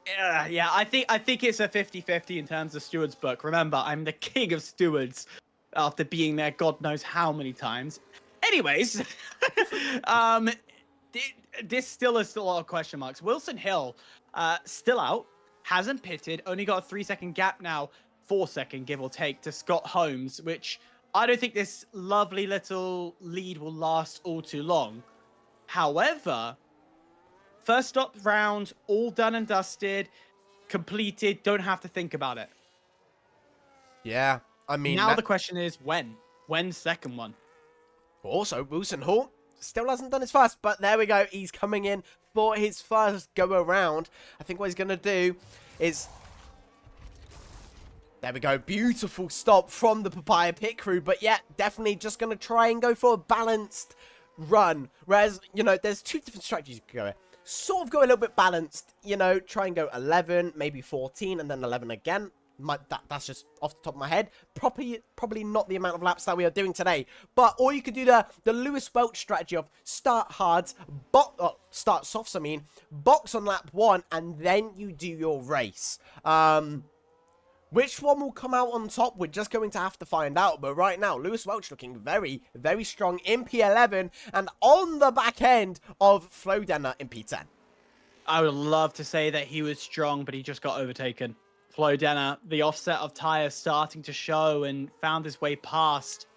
Yeah, I think it's a 50-50 in terms of Stewards' book. Remember, I'm the king of Stewards after being there God knows how many times. Anyways, this still is still a lot of question marks. Wilson Hill, still out, hasn't pitted, only got a 3-second gap now, 4-second give or take to Scott Holmes, which I don't think this lovely little lead will last all too long. However, first stop round, all done and dusted, completed, don't have to think about it. Yeah, I mean... Now the question is when? When's second one? Also, Wilson Hall still hasn't done his first, but there we go. He's coming in for his first go around. I think what he's going to do is... There we go. Beautiful stop from the Papaya Pit crew, but yeah, definitely just going to try and go for a balanced run. Whereas, you know, there's two different strategies you can go with. Sort of go a little bit balanced, you know, try and go 11, maybe 14, and then 11 again. That's just off the top of my head. Probably not the amount of laps that we are doing today. But, or you could do the Lewis Welch strategy of start hard, start softs, box on lap 1, and then you do your race. Which one will come out on top? We're just going to have to find out. But right now, Lewis Welch looking very, very strong in P11 and on the back end of Flo Denner in P10. I would love to say that he was strong, but he just got overtaken. Flo Denner, the offset of tyres starting to show and found his way past.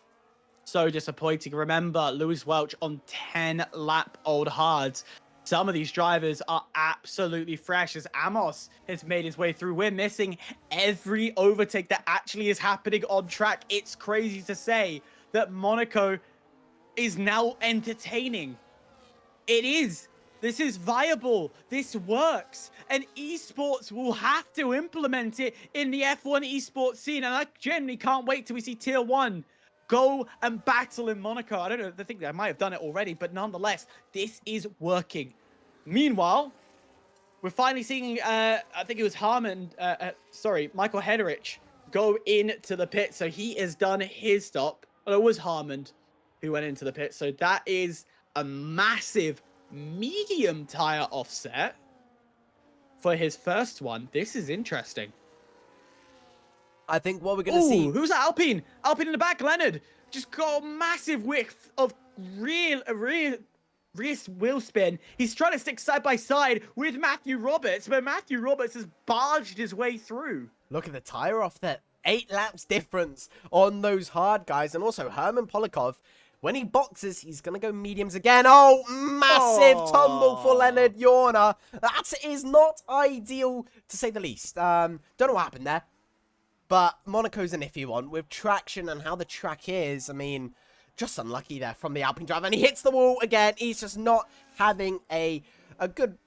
So disappointing. Remember, Lewis Welch on 10-lap-old hards. Some of these drivers are absolutely fresh as Amos has made his way through. We're missing every overtake that actually is happening on track. It's crazy to say that Monaco is now entertaining. It is. This is viable. This works. And esports will have to implement it in the F1 esports scene. And I genuinely can't wait till we see Tier 1 go and battle in Monaco. I don't know. I think they might have done it already, but nonetheless, this is working. Meanwhile, we're finally seeing, I think it was Michael Hederich go into the pit. So he has done his stop. Well, it was Harmond who went into the pit. So that is a massive medium tire offset for his first one. This is interesting. I think what we're going to see... Who's that? Alpine? Alpine in the back, Leonard. Just got a massive width of rear wheel spin. He's trying to stick side by side with Matthew Roberts, but Matthew Roberts has barged his way through. Look at the tire off there. 8 laps difference on those hard guys. And also Herman Polikov, when he boxes, he's going to go mediums again. Oh, massive tumble for Leonard Yorner. That is not ideal, to say the least. Don't know what happened there. But Monaco's an iffy one. With traction and how the track is, I mean, just unlucky there from the Alpine driver. And he hits the wall again. He's just not having a good,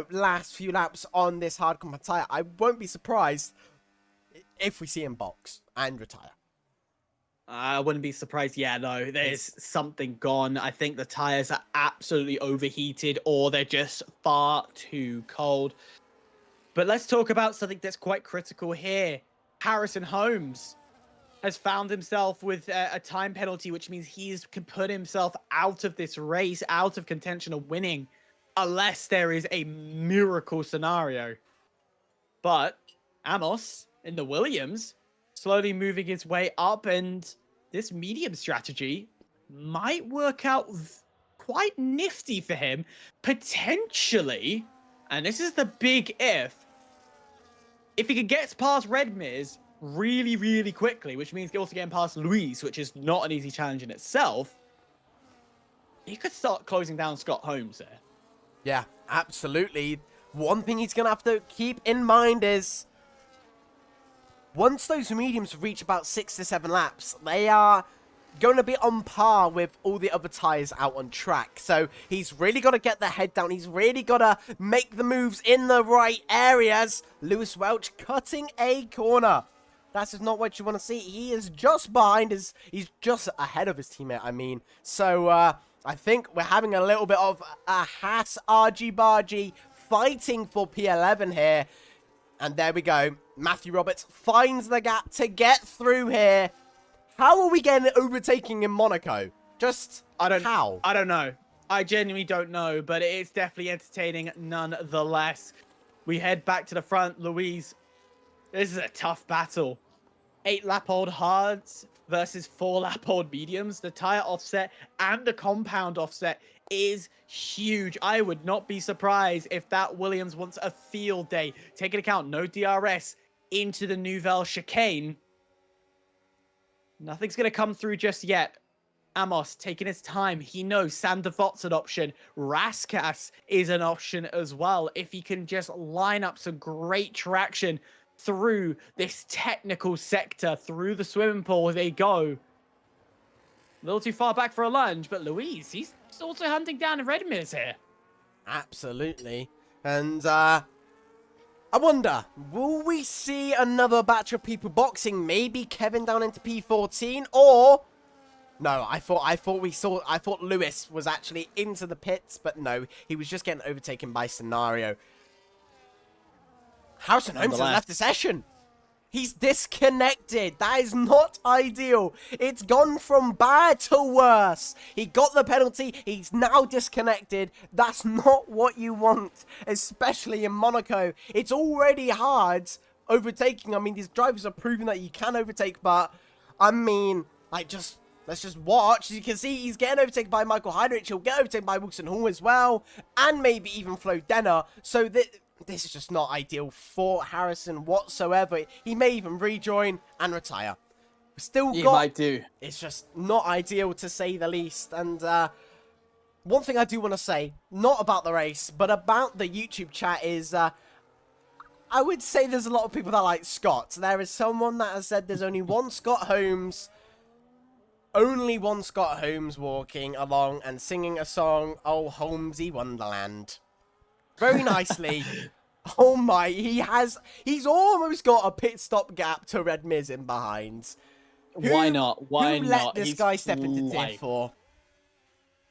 last few laps on this hard combat tire. I won't be surprised if we see him box and retire. I wouldn't be surprised. Yeah, no, there's something gone. I think the tires are absolutely overheated or they're just far too cold. But let's talk about something that's quite critical here. Harrison Holmes has found himself with a time penalty, which means can put himself out of this race, out of contention of winning, unless there is a miracle scenario. But Amos in the Williams, slowly moving his way up, and this medium strategy might work out quite nifty for him, potentially. And this is the big if he could get past Redmir's really, really quickly, which means also getting past Luis, which is not an easy challenge in itself, he could start closing down Scott Holmes there. Yeah, absolutely. One thing he's going to have to keep in mind is once those mediums reach about 6 to 7 laps, they are going to be on par with all the other tyres out on track. So he's really got to get the head down. He's really got to make the moves in the right areas. Lewis Welch cutting a corner. That's just not what you want to see. He is just behind he's just ahead of his teammate, I mean. So, I think we're having a little bit of a Haas argy-bargy fighting for P11 here. And there we go. Matthew Roberts finds the gap to get through here. How are we getting overtaking in Monaco? Just how? I don't know. I genuinely don't know, but it's definitely entertaining nonetheless. We head back to the front. Louise, this is a tough battle. 8-lap-old hards versus 4-lap-old mediums. The tire offset and the compound offset is huge. I would not be surprised if that Williams wants a field day. Take into account no DRS into the Nouvelle chicane. Nothing's going to come through just yet. Amos taking his time. He knows Sander Vought's an option. Raskas is an option as well. If he can just line up some great traction through this technical sector, through the swimming pool they go. A little too far back for a lunge, but Louise, he's also hunting down Red Miz here. Absolutely. And, I wonder, will we see another batch of people boxing? Maybe Kevin down into P14, or... No, I thought Lewis was actually into the pits, but no, he was just getting overtaken by Scenario. Harrison Holmes has left the session. He's disconnected. That is not ideal. It's gone from bad to worse. He got the penalty. He's now disconnected. That's not what you want, especially in Monaco. It's already hard overtaking. I mean, these drivers are proving that you can overtake, but I mean, like, let's just watch. As you can see, he's getting overtaken by Michael Heinrich. He'll get overtaken by Wilson Hall as well, and maybe even Flo Denner. So this is just not ideal for Harrison whatsoever. He may even rejoin and retire. He might do. It's just not ideal, to say the least. And one thing I do want to say, not about the race, but about the YouTube chat is... I would say there's a lot of people that like Scott. There is someone that has said there's only one Scott Holmes... Only one Scott Holmes walking along and singing a song, Oh Holmesy Wonderland. Very nicely. Oh my, he's almost got a pit stop gap to Red Miz in behind. Why not? Why who not? Let this guy step into tier 4?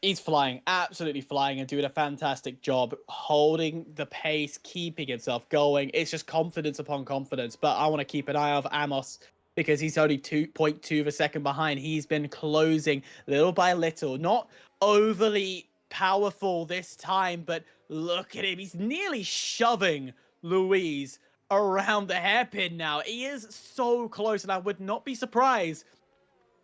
He's flying, absolutely flying, and doing a fantastic job holding the pace, keeping himself going. It's just confidence upon confidence, but I want to keep an eye on Amos, because he's only 2.2 of a second behind. He's been closing little by little. Not overly powerful this time, but look at him. He's nearly shoving Louise around the hairpin now. He is so close, and I would not be surprised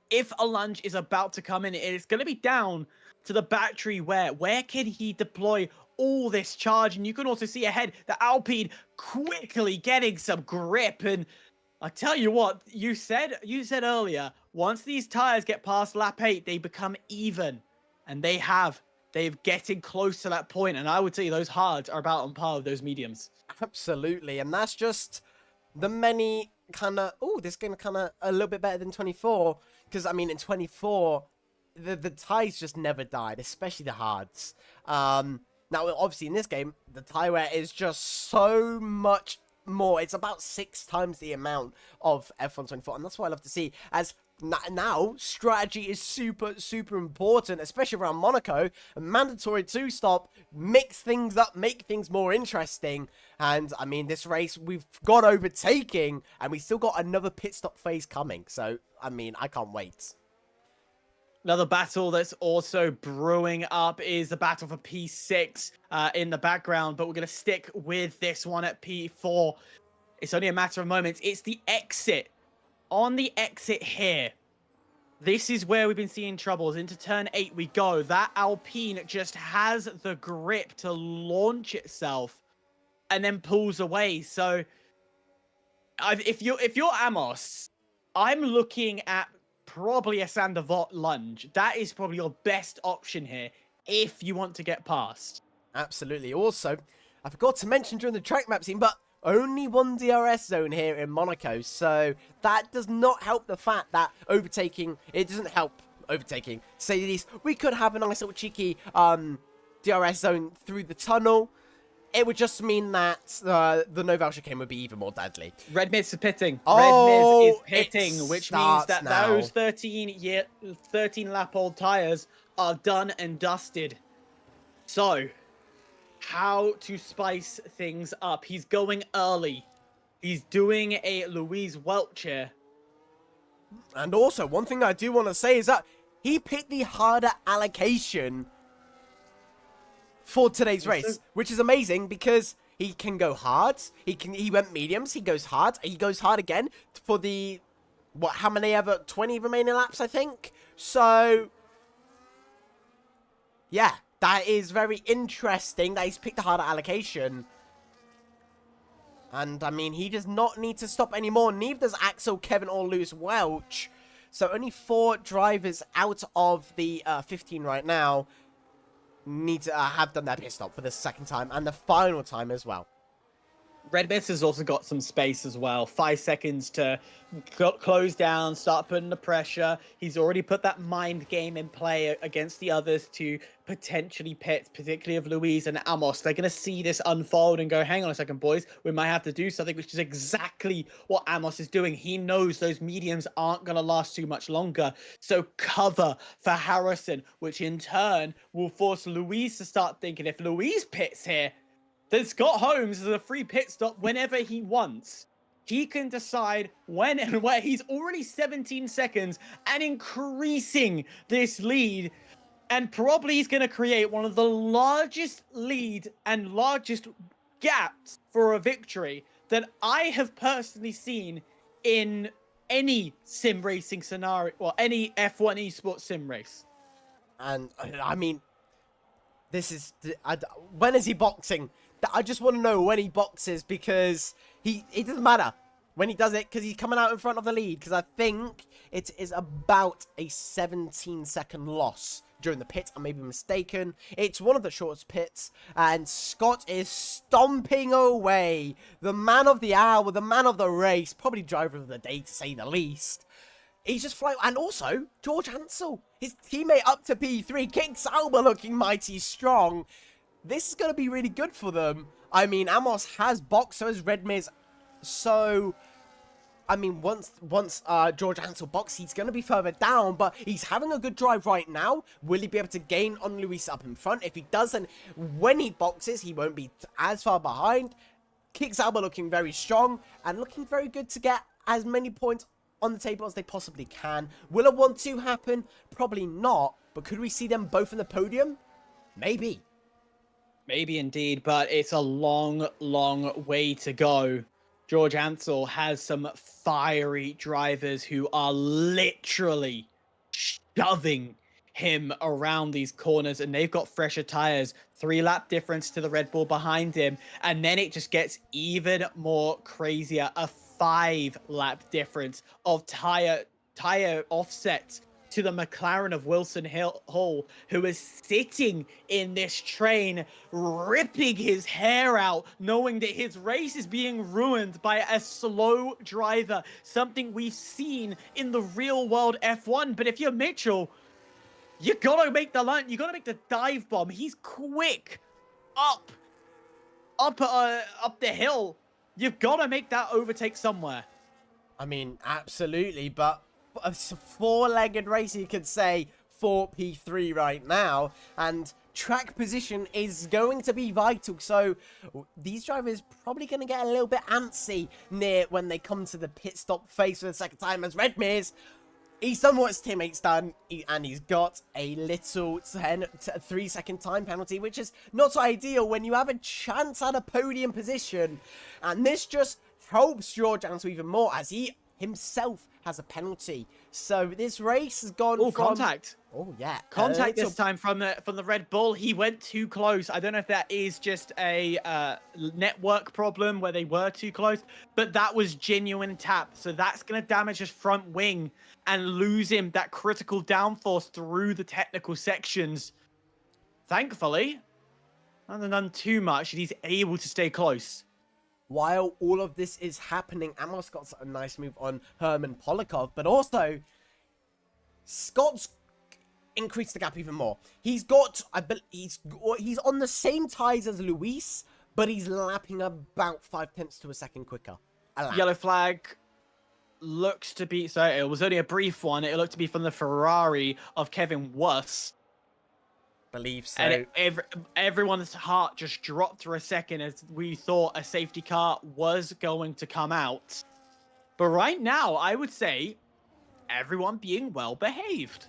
if a lunge is about to come in. It's going to be down to the battery where can he deploy all this charge? And you can also see ahead the Alpine quickly getting some grip. And I tell you what, you said earlier, once these tires get past lap 8, they become even. And they're getting close to that point. And I would say those hards are about on par with those mediums. Absolutely. And that's just the many kind of, this is going to kind of a little bit better than 24. Because, I mean, in 24, the tires just never died, especially the hards. Now, obviously, in this game, the tire wear is just so much more. It's about 6 times the amount of F1 24, and that's what I love to see. As now, strategy is super important, especially around Monaco. A mandatory 2-stop, mix things up, make things more interesting. And I mean, this race we've got overtaking, and we still got another pit stop phase coming. So I mean, I can't wait. Another battle that's also brewing up is the battle for P6 in the background, but we're going to stick with this one at P4. It's only a matter of moments. It's the exit. On the exit here, this is where we've been seeing troubles. Into turn 8 we go. That Alpine just has the grip to launch itself and then pulls away. So if you're Amos, I'm looking at probably a Sander Vogt lunge. That is probably your best option here if you want to get past. Absolutely. Also, I forgot to mention during the track map scene, but only one DRS zone here in Monaco, so that does not help the fact that overtaking, it doesn't help overtaking. To say the least, we could have a nice little cheeky DRS zone through the tunnel. It would just mean that the Noval chicane would be even more deadly. Red Miz is pitting. Oh, Red Miz is pitting, which means that now. those 13 lap old tires are done and dusted. So, how to spice things up? He's going early. He's doing a Louise Welch here. And also, one thing I do want to say is that he picked the harder allocation for today's race, which is amazing because he can go hard. He went mediums. He goes hard. He goes hard again for the how many 20 remaining laps, I think. So yeah, that is very interesting that he's picked the harder allocation. And I mean, he does not need to stop anymore. Neither does Axel, Kevin, or Lewis Welch. So only 4 drivers out of the 15 right now need to have done their pit stop for the second time and the final time as well. Red Miz has also got some space as well. 5 seconds to close down, start putting the pressure. He's already put that mind game in play against the others to potentially pit, particularly of Louise and Amos. They're going to see this unfold and go, hang on a second, boys. We might have to do something, which is exactly what Amos is doing. He knows those mediums aren't going to last too much longer. So cover for Harrison, which in turn will force Louise to start thinking, if Louise pits here, then Scott Holmes is a free pit stop whenever he wants. He can decide when and where. He's already 17 seconds and increasing this lead. And probably he's going to create one of the largest lead and largest gaps for a victory that I have personally seen in any sim racing scenario or any F1 esports sim race. And I mean, this is when is he boxing? I just want to know when he boxes, because it doesn't matter when he does it, because he's coming out in front of the lead, because I think it is about a 17-second loss during the pit. I may be mistaken. It's one of the shortest pits, and Scott is stomping away. The man of the hour, the man of the race, probably driver of the day to say the least. He's just flying. And also, George Hansel, his teammate up to P3, King Sauber looking mighty strong. This is going to be really good for them. I mean, Amos has boxed, so has Red Miz. So, I mean, once George Hansel boxes, he's going to be further down, but he's having a good drive right now. Will he be able to gain on Luis up in front? If he doesn't, when he boxes, he won't be as far behind. Kicks Alba looking very strong and looking very good to get as many points on the table as they possibly can. Will a 1-2 happen? Probably not, but could we see them both in the podium? Maybe. Maybe indeed, but it's a long, long way to go. George Ansel has some fiery drivers who are literally shoving him around these corners, and they've got fresher tires. 3-lap difference to the Red Bull behind him, and then it just gets even more crazier. A 5-lap difference of tire offsets to the McLaren of Wilson Hall, who is sitting in this train, ripping his hair out, knowing that his race is being ruined by a slow driver, something we've seen in the real world F1. But if you're Mitchell, you gotta make the line, you gotta make the dive bomb. He's quick up the hill. You've gotta make that overtake somewhere. I mean, absolutely, but a 4-legged race, you could say, for P3 right now, and track position is going to be vital. So these drivers probably going to get a little bit antsy near when they come to the pit stop phase for the second time, as Red Miz, he's done what his teammates done, and he's got a little 3-second time penalty, which is not ideal when you have a chance at a podium position. And this just helps George Ansel even more, as he himself has a penalty. So this race has gone from... contact. Oh, yeah. Contact this time from the Red Bull. He went too close. I don't know if that is just a network problem where they were too close, but that was genuine tap. So that's going to damage his front wing and lose him that critical downforce through the technical sections. Thankfully, hasn't done too much, and he's able to stay close. While all of this is happening, Amos got a nice move on Herman Polikov, but also Scott's increase the gap even more. He's got, he's on the same ties as Luis, but he's lapping about 0.5 to a second quicker. Yellow flag looks to be, so it was only a brief one. It looked to be from the Ferrari of Kevin Wuss. Believe so. And everyone's heart just dropped for a second as we thought a safety car was going to come out. But right now, I would say everyone being well behaved.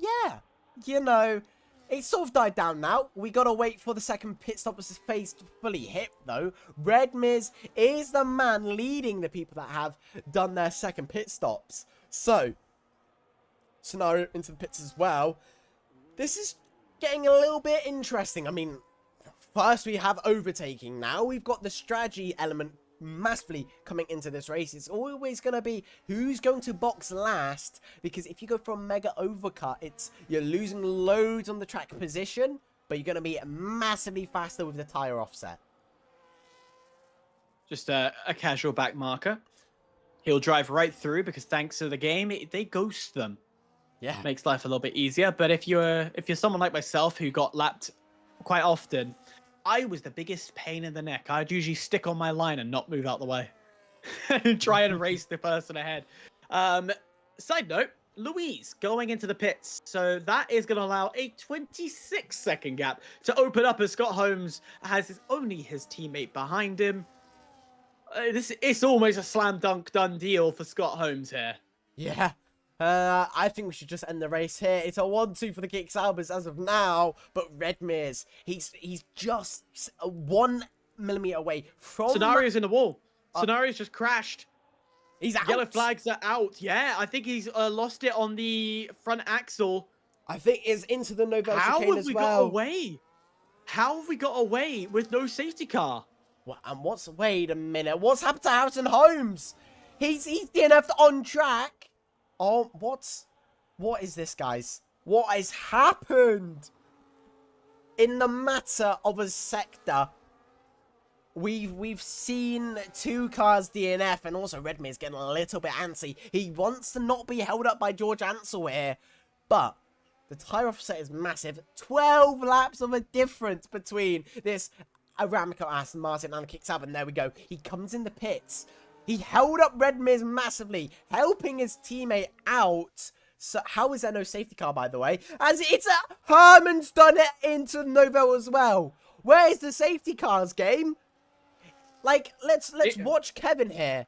Yeah, you know, it's sort of died down now. We gotta wait for the second pit stop phase to fully hit, though. Red Miz is the man leading the people that have done their second pit stops. So, scenario into the pits as well. This is getting a little bit interesting. I mean, first we have overtaking. Now we've got the strategy element massively coming into this race. It's always going to be who's going to box last, because if you go for a mega overcut, you're losing loads on the track position, but you're going to be massively faster with the tire offset. Just a casual back marker. He'll drive right through because thanks to the game, they ghost them. Yeah, makes life a little bit easier. But if you're someone like myself who got lapped quite often, I was the biggest pain in the neck. I'd usually stick on my line and not move out the way and try and race the person ahead. Side note, Louise going into the pits. So that is going to allow a 26-second gap to open up as Scott Holmes has only his teammate behind him. It's almost a slam dunk done deal for Scott Holmes here. Yeah. I think we should just end the race here. It's a 1-2 for the Geeks Albers as of now, but Red Miz, he's just 1 millimeter away from... Scenario's in the wall. Scenario's just crashed. He's out. Yellow flags are out. Yeah, I think he's lost it on the front axle. I think it's into the Novel chicane as well. How have we got away? How have we got away with no safety car? Well, and wait a minute. What's happened to Harrison Holmes? He's DNF'd on track. Oh, what is this, guys? What has happened? In the matter of a sector, we've seen 2 cars DNF, and also Red Miz getting a little bit antsy. He wants to not be held up by George Ansel here, but the tire offset is massive. 12 laps of a difference between this Aramco Aston Martin and Kicks Up, and there we go. He comes in the pits. He held up Red Miz massively, helping his teammate out. So how is there no safety car, by the way? As it's Herman's done it into Novel as well. Where is the safety cars, game? Like, let's watch Kevin here.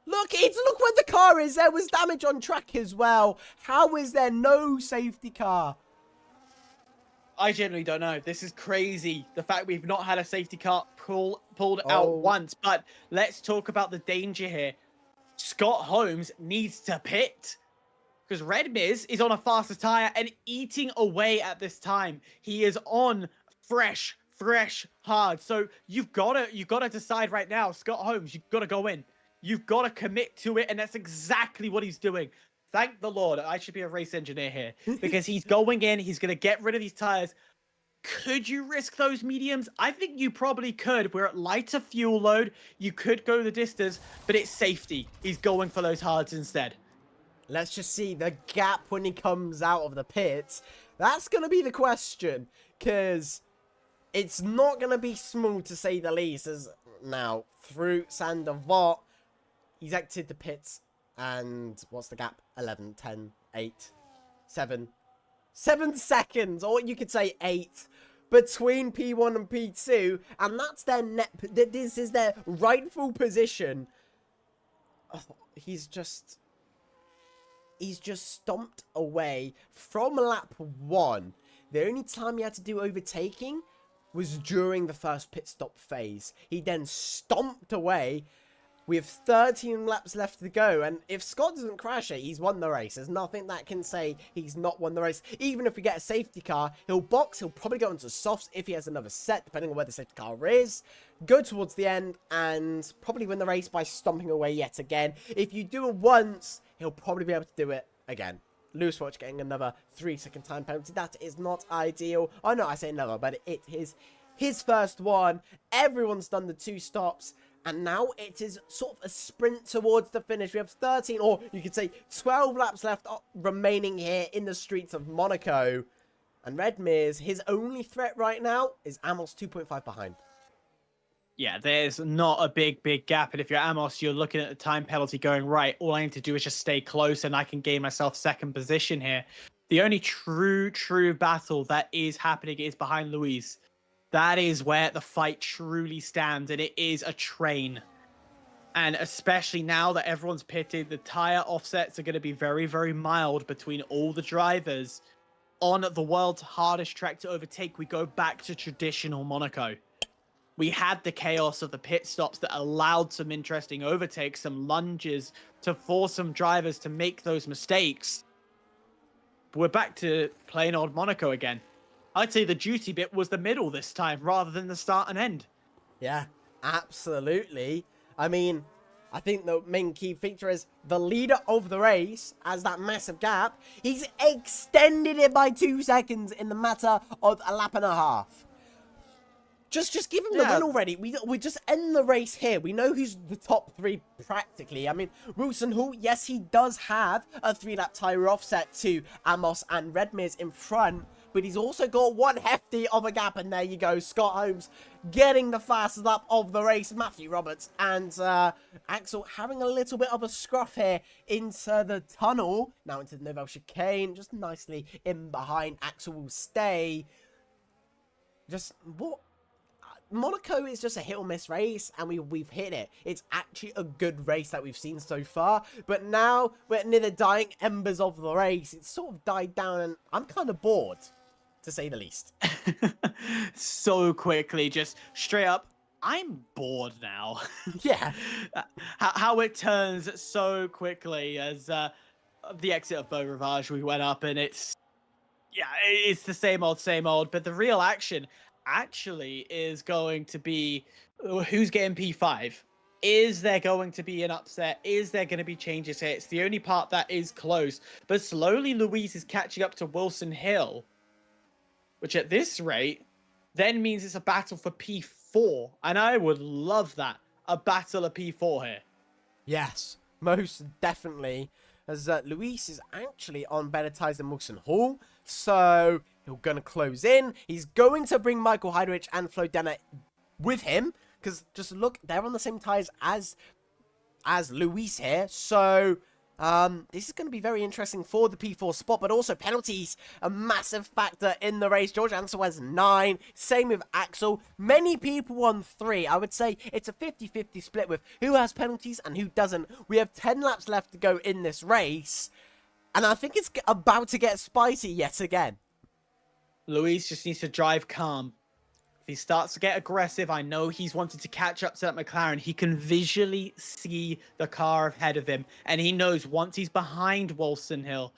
Look where the car is. There was damage on track as well. How is there no safety car? I genuinely don't know. This is crazy. The fact we've not had a safety car pulled out once. But let's talk about the danger here. Scott Holmes needs to pit. Because Red Miz is on a faster tire and eating away at this time. He is on fresh, hard. So you've got to decide right now, Scott Holmes, you've got to go in. You've got to commit to it. And that's exactly what he's doing. Thank the Lord. I should be a race engineer here because he's going in. He's going to get rid of these tires. Could you risk those mediums? I think you probably could. We're at lighter fuel load. You could go the distance, but it's safety. He's going for those hards instead. Let's just see the gap when he comes out of the pits. That's going to be the question, because it's not going to be smooth to say the least. As now, through Sandoval, he's exited the pits. And what's the gap? 11, 10, 8, 7. 7 seconds, or you could say 8, between P1 and P2. And that's their this is their rightful position. Oh, he's just stomped away from lap 1. The only time he had to do overtaking was during the first pit stop phase. He then stomped away. We have 13 laps left to go, and if Scott doesn't crash it, he's won the race. There's nothing that can say he's not won the race. Even if we get a safety car, he'll box, he'll probably go into softs if he has another set, depending on where the safety car is. Go towards the end, and probably win the race by stomping away yet again. If you do it once, he'll probably be able to do it again. Lewis Watch getting another 3-second time penalty. That is not ideal. Oh no, I say another, but it is his first one. Everyone's done the 2 stops. And now it is sort of a sprint towards the finish. We have 13, or you could say 12 laps left remaining here in the streets of Monaco. And Redmir's, his only threat right now is Amos 2.5 behind. Yeah, there's not a big gap. And if you're Amos, you're looking at the time penalty going, right, all I need to do is just stay close and I can gain myself second position here. The only true battle that is happening is behind Luis. That is where the fight truly stands, and it is a train. And especially now that everyone's pitted, the tire offsets are going to be very mild between all the drivers. On the world's hardest track to overtake, we go back to traditional Monaco. We had the chaos of the pit stops that allowed some interesting overtakes, some lunges to force some drivers to make those mistakes. But we're back to plain old Monaco again. I'd say the juicy bit was the middle this time rather than the start and end. Yeah, absolutely. I mean, I think the main key feature is the leader of the race has that massive gap. He's extended it by 2 seconds in the matter of a lap and a half. Just give him the win already. We just end the race here. We know who's the top 3 practically. I mean, Wilson Hall, yes, he does have a 3-lap tire offset to Amos and Redmir's in front, but he's also got one hefty of a gap, and there you go. Scott Holmes getting the fastest lap of the race. Matthew Roberts and Axel having a little bit of a scruff here into the tunnel. Now into the Nouvelle chicane, just nicely in behind. Axel will stay. Just what? Monaco is just a hit or miss race, and we've hit it. It's actually a good race that we've seen so far, but now we're near the dying embers of the race. It's sort of died down, and I'm kind of bored, to say the least. So quickly, just straight up, I'm bored now. Yeah. How it turns so quickly as the exit of Beau Rivage, we went up, and it's the same old, but the real action actually is going to be who's getting P5. Is there going to be an upset? Is there going to be changes here? It's the only part that is close, but slowly Luis is catching up to Wilson Hill, which at this rate then means it's a battle for P4, and I would love that, a battle of P4 here. Yes, most definitely, as Luis is actually on better tyres than Wilson Hall, so he's going to close in. He's going to bring Michael Heidrich and Flo Denner with him, because just look, they're on the same tyres as Luis here, so this is going to be very interesting for the P4 spot, but also penalties, a massive factor in the race. George Ansel has 9, same with Axel. Many people on 3. I would say it's a 50-50 split with who has penalties and who doesn't. We have 10 laps left to go in this race, and I think it's about to get spicy yet again. Luis just needs to drive calm. If he starts to get aggressive, I know he's wanted to catch up to that McLaren. He can visually see the car ahead of him, and he knows once he's behind Wilson Hill,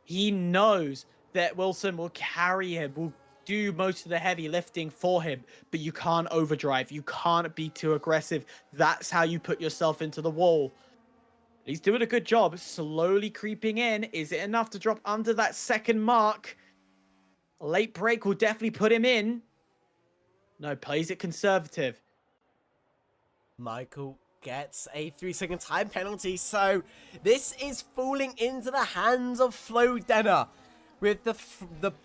he knows that Wilson will carry him, will do most of the heavy lifting for him, but you can't overdrive. You can't be too aggressive. That's how you put yourself into the wall. He's doing a good job, slowly creeping in. Is it enough to drop under that second mark? A late break will definitely put him in. No, plays it conservative. Michael gets a 3-second time penalty, so this is falling into the hands of Flo Denner. With the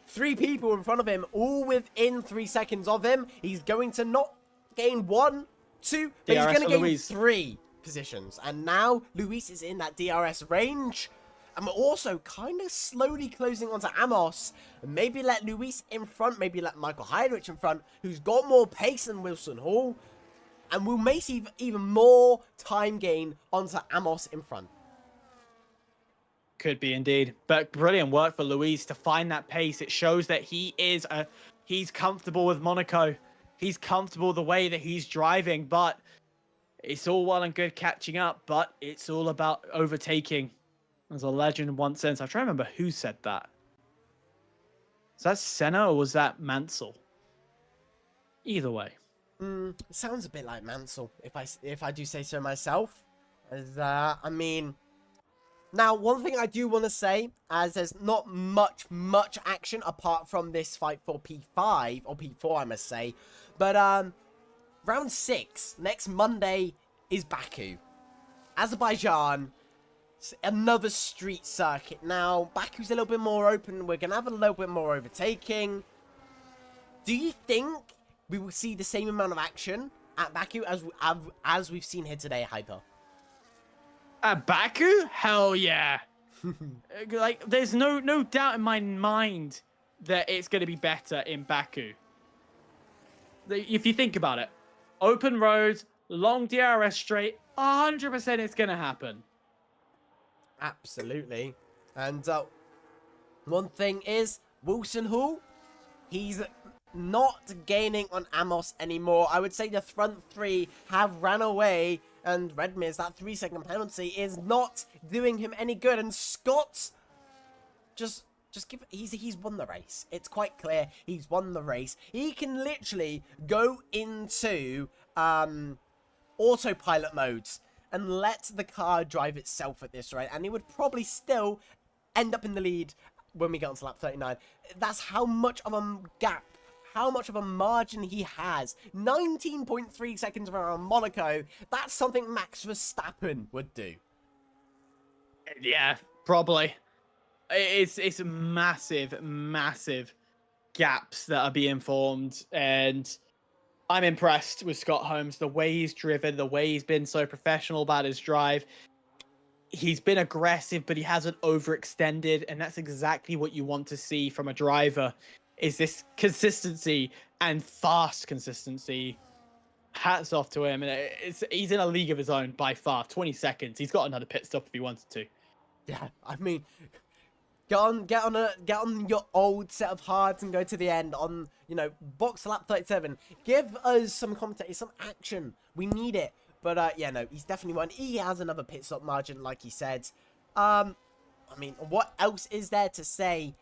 3 people in front of him, all within 3 seconds of him, he's going to not gain 1, 2, but he's going to gain Luis 3 positions. And now Luis is in that DRS range. And we're also kind of slowly closing onto Amos. Maybe let Luis in front. Maybe let Michael Heidrich in front, who's got more pace than Wilson Hall. And we'll make even more time gain onto Amos in front. Could be indeed. But brilliant work for Luis to find that pace. It shows that he's comfortable with Monaco. He's comfortable the way that he's driving. But it's all well and good catching up. But it's all about overtaking. As a legend once said, I'm trying to remember who said that. Was that Senna or was that Mansell? Either way. It sounds a bit like Mansell, if I do say so myself. As, I mean, now one thing I do want to say, as there's not much action apart from this fight for P5 or P4, I must say. But round 6 next Monday is Baku. Azerbaijan, another street circuit. Now, Baku's a little bit more open. We're going to have a little bit more overtaking. Do you think we will see the same amount of action at Baku as we've seen here today at Hyper? Baku? Hell yeah. Like, there's no doubt in my mind that it's going to be better in Baku. If you think about it, open roads, long DRS straight, 100% it's going to happen. Absolutely. And one thing is, Wilson Hall, he's not gaining on Amos anymore. I would say the front three have ran away, and Redmir's, that 3-second penalty is not doing him any good. And Scott, just give, he's won the race. It's quite clear he's won the race. He can literally go into autopilot modes and let the car drive itself at this rate, and he would probably still end up in the lead when we get onto lap 39. That's how much of a gap, how much of a margin he has. 19.3 seconds around Monaco. That's something Max Verstappen would do. Yeah, probably. It's massive gaps that are being formed, and I'm impressed with Scott Holmes, the way he's driven, the way he's been so professional about his drive. He's been aggressive, but he hasn't overextended, and that's exactly what you want to see from a driver, is this consistency and fast consistency. Hats off to him, and he's in a league of his own by far. 20 seconds. He's got another pit stop if he wanted to. Yeah, I mean, get on your old set of hards and go to the end on, you know, box lap 37. Give us some commentary, some action. We need it. But yeah, no, he's definitely won. He has another pit stop margin, like he said. I mean, what else is there to say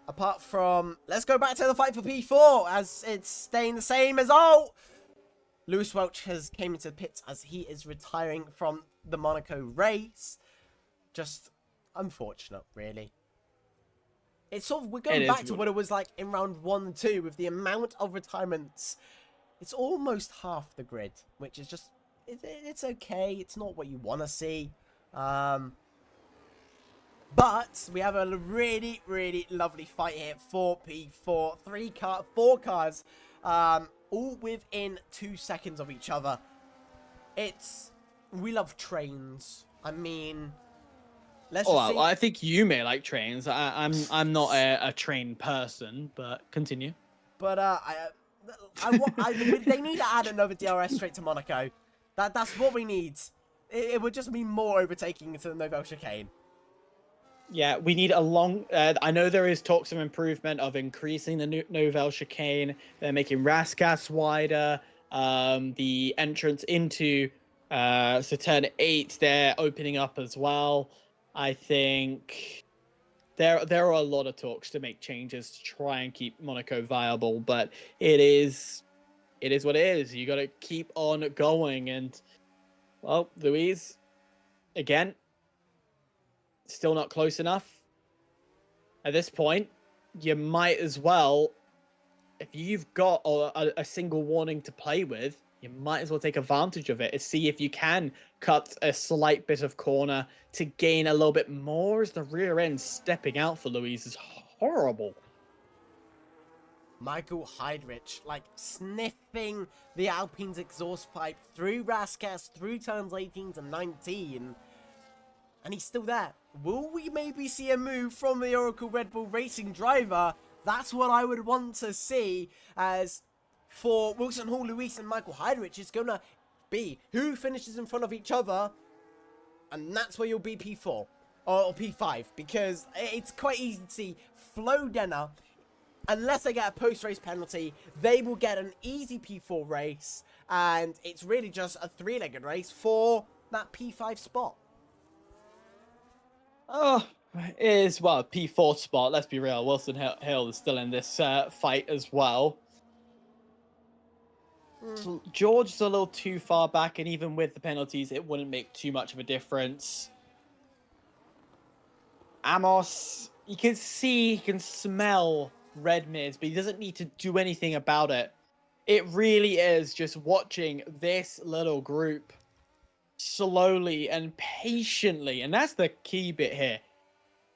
apart from, let's go back to the fight for P4 as it's staying the same as Lewis Welch has came into the pits as he is retiring from the Monaco race. Just unfortunate, really. It's sort of, we're going back to what it was like in round 1 and 2 with the amount of retirements. It's almost half the grid, which is just, it's okay. It's not what you want to see. But we have a really, really lovely fight here. 4P4, 4 cars, all within 2 seconds of each other. We love trains. I mean, let's just see. I think you may like trains. I'm not a train person, but continue. But they need to add another DRS straight to Monaco. That's what we need. It would just be more overtaking to the Nouvelle Chicane. Yeah, we need a long... I know there is talks of improvement of increasing the Nouvelle Chicane. They're making Rascasse wider. The entrance into Saturn 8, they're opening up as well. I think there are a lot of talks to make changes to try and keep Monaco viable, but it is what it is. You got to keep on going. And, well, Louise, again, still not close enough. At this point, you might as well, if you've got a single warning to play with, you might as well take advantage of it and see if you can cut a slight bit of corner to gain a little bit more, as the rear end stepping out for Louise is horrible. Michael Heidrich, like, sniffing the Alpine's exhaust pipe through Rascasse, through turns 18 to 19. And he's still there. Will we maybe see a move from the Oracle Red Bull Racing driver? That's what I would want to see, as for Wilson Hall, Luis, and Michael Heidrich, it's going to be who finishes in front of each other, and that's where you'll be P4 or P5, because it's quite easy to see Flo Denner, unless they get a post-race penalty, they will get an easy P4 race, and it's really just a 3-legged race for that P5 spot. Oh, it is, well, P4 spot, let's be real. Wilson Hill is still in this fight as well. George is a little too far back, and even with the penalties, it wouldn't make too much of a difference. Amos, you can see, he can smell red mist, but he doesn't need to do anything about it. It really is just watching this little group slowly and patiently, and that's the key bit here,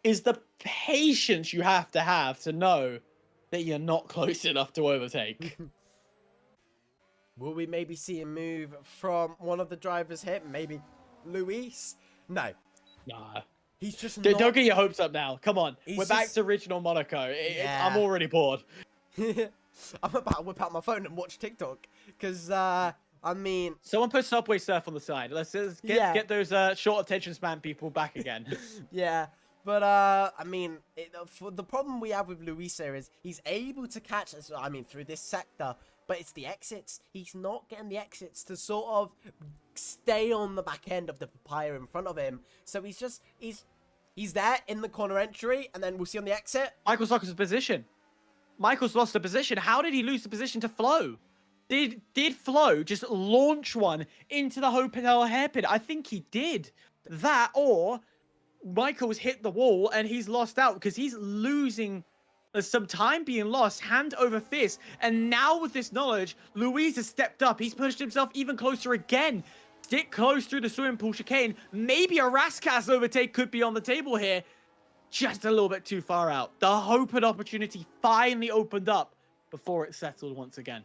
is the patience you have to know that you're not close enough to overtake. Will we maybe see a move from one of the drivers here? Maybe Luis? No. Nah. He's just Don't not. get your hopes up now. Come on. He's We're back just- to original Monaco. I'm Yeah. already bored. I'm about to whip out my phone and watch TikTok. Because, I mean, Someone put Subway Surf on the side. Let's just get those short attention span people back again. yeah. But, I mean, for the problem we have with Luis here is he's able to catch us, I mean, through this sector, but it's the exits. He's not getting the exits to sort of stay on the back end of the papaya in front of him. So he's there in the corner entry, and then we'll see on the exit. Michael's lost his position. Michael's lost the position. How did he lose the position to Flo? Did Flo just launch one into the hotel hairpin? I think he did. That, or Michael's hit the wall and he's lost out because he's losing some time being lost, hand over fist. And now with this knowledge, Luis has stepped up. He's pushed himself even closer again. Get close through the swimming pool chicane. Maybe a Rascas overtake could be on the table here. Just a little bit too far out. The hope and opportunity finally opened up before it settled once again.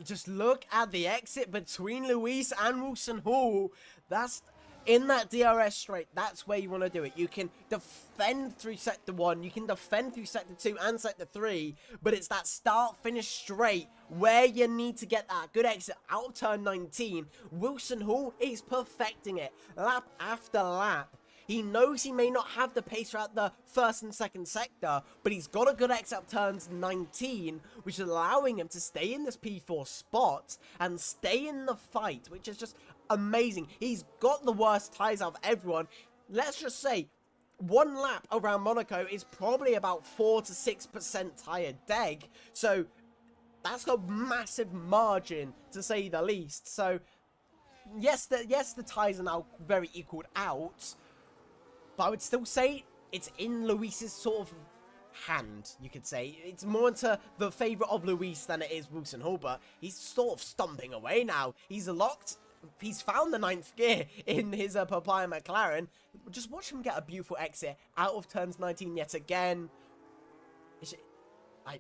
Just look at the exit between Luis and Wilson Hall. That's in that DRS straight. That's where you want to do it. You can defend through sector 1, you can defend through sector 2 and sector 3, but it's that start finish straight where you need to get that good exit out of turn 19. Wilson Hall is perfecting it lap after lap. He knows he may not have the pace throughout the first and second sector, but he's got a good exit up turns 19, which is allowing him to stay in this P4 spot and stay in the fight, which is just amazing. He's got the worst tires out of everyone. Let's just say, one lap around Monaco is probably about 4 to 6% tire deg, so that's a massive margin, to say the least. So, yes, the tires are now very equaled out, but I would still say it's in Luis's sort of hand, you could say. It's more into the favour of Luis than it is Wilson Hall, but he's sort of stomping away now. He's locked. He's found the 9th gear in his Papaya McLaren. Just watch him get a beautiful exit out of turns 19 yet again.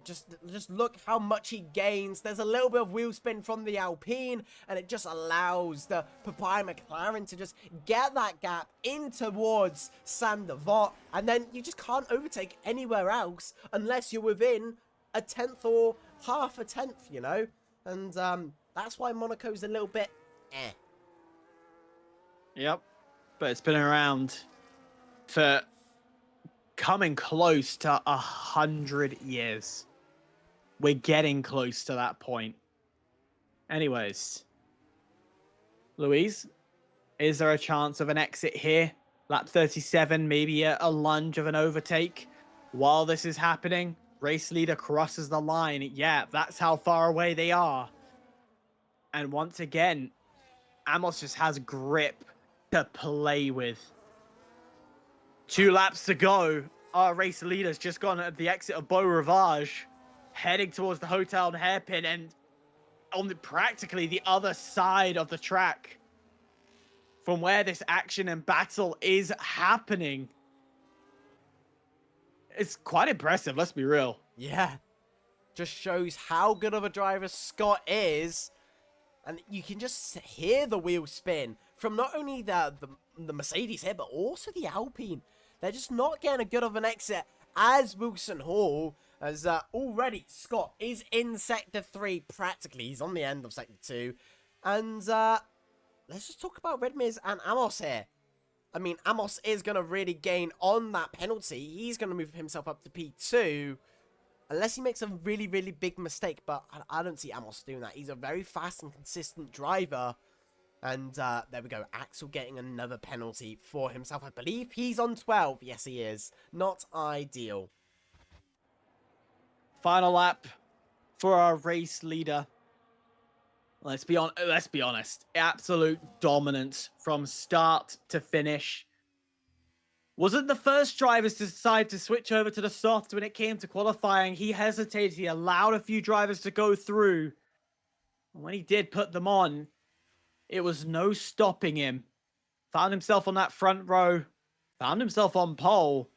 Just look how much he gains. There's a little bit of wheel spin from the Alpine, and it just allows the Papaya McLaren to just get that gap in towards Sander Vot, and then you just can't overtake anywhere else unless you're within a 10th or half a 10th, you know? And that's why Monaco's a little bit eh. Yep. But it's been around for coming close to 100 years. We're getting close to that point. Anyways, Louise, is there a chance of an exit here? Lap 37, maybe a lunge of an overtake. While this is happening, race leader crosses the line. Yeah, that's how far away they are. And once again, Amos just has grip to play with. 2 laps to go. Our race leader's just gone at the exit of Beau Rivage, heading towards the hotel and hairpin, and on practically the other side of the track from where this action and battle is happening. It's quite impressive, let's be real. Yeah. Just shows how good of a driver Scott is. And you can just hear the wheel spin from not only the Mercedes here, but also the Alpine. They're just not getting a good of an exit as Wilson Hall, as already Scott is in Sector 3 practically. He's on the end of Sector 2. And let's just talk about Redmir's and Amos here. I mean, Amos is going to really gain on that penalty. He's going to move himself up to P2. Unless he makes a really, really big mistake. But I don't see Amos doing that. He's a very fast and consistent driver. And there we go. Axel getting another penalty for himself. I believe he's on 12. Yes, he is. Not ideal. Final lap for our race leader. Let's be honest. Absolute dominance from start to finish. Wasn't the first drivers to decide to switch over to the soft when it came to qualifying. He hesitated. He allowed a few drivers to go through. And when he did put them on, it was no stopping him found himself on that front row, found himself on pole,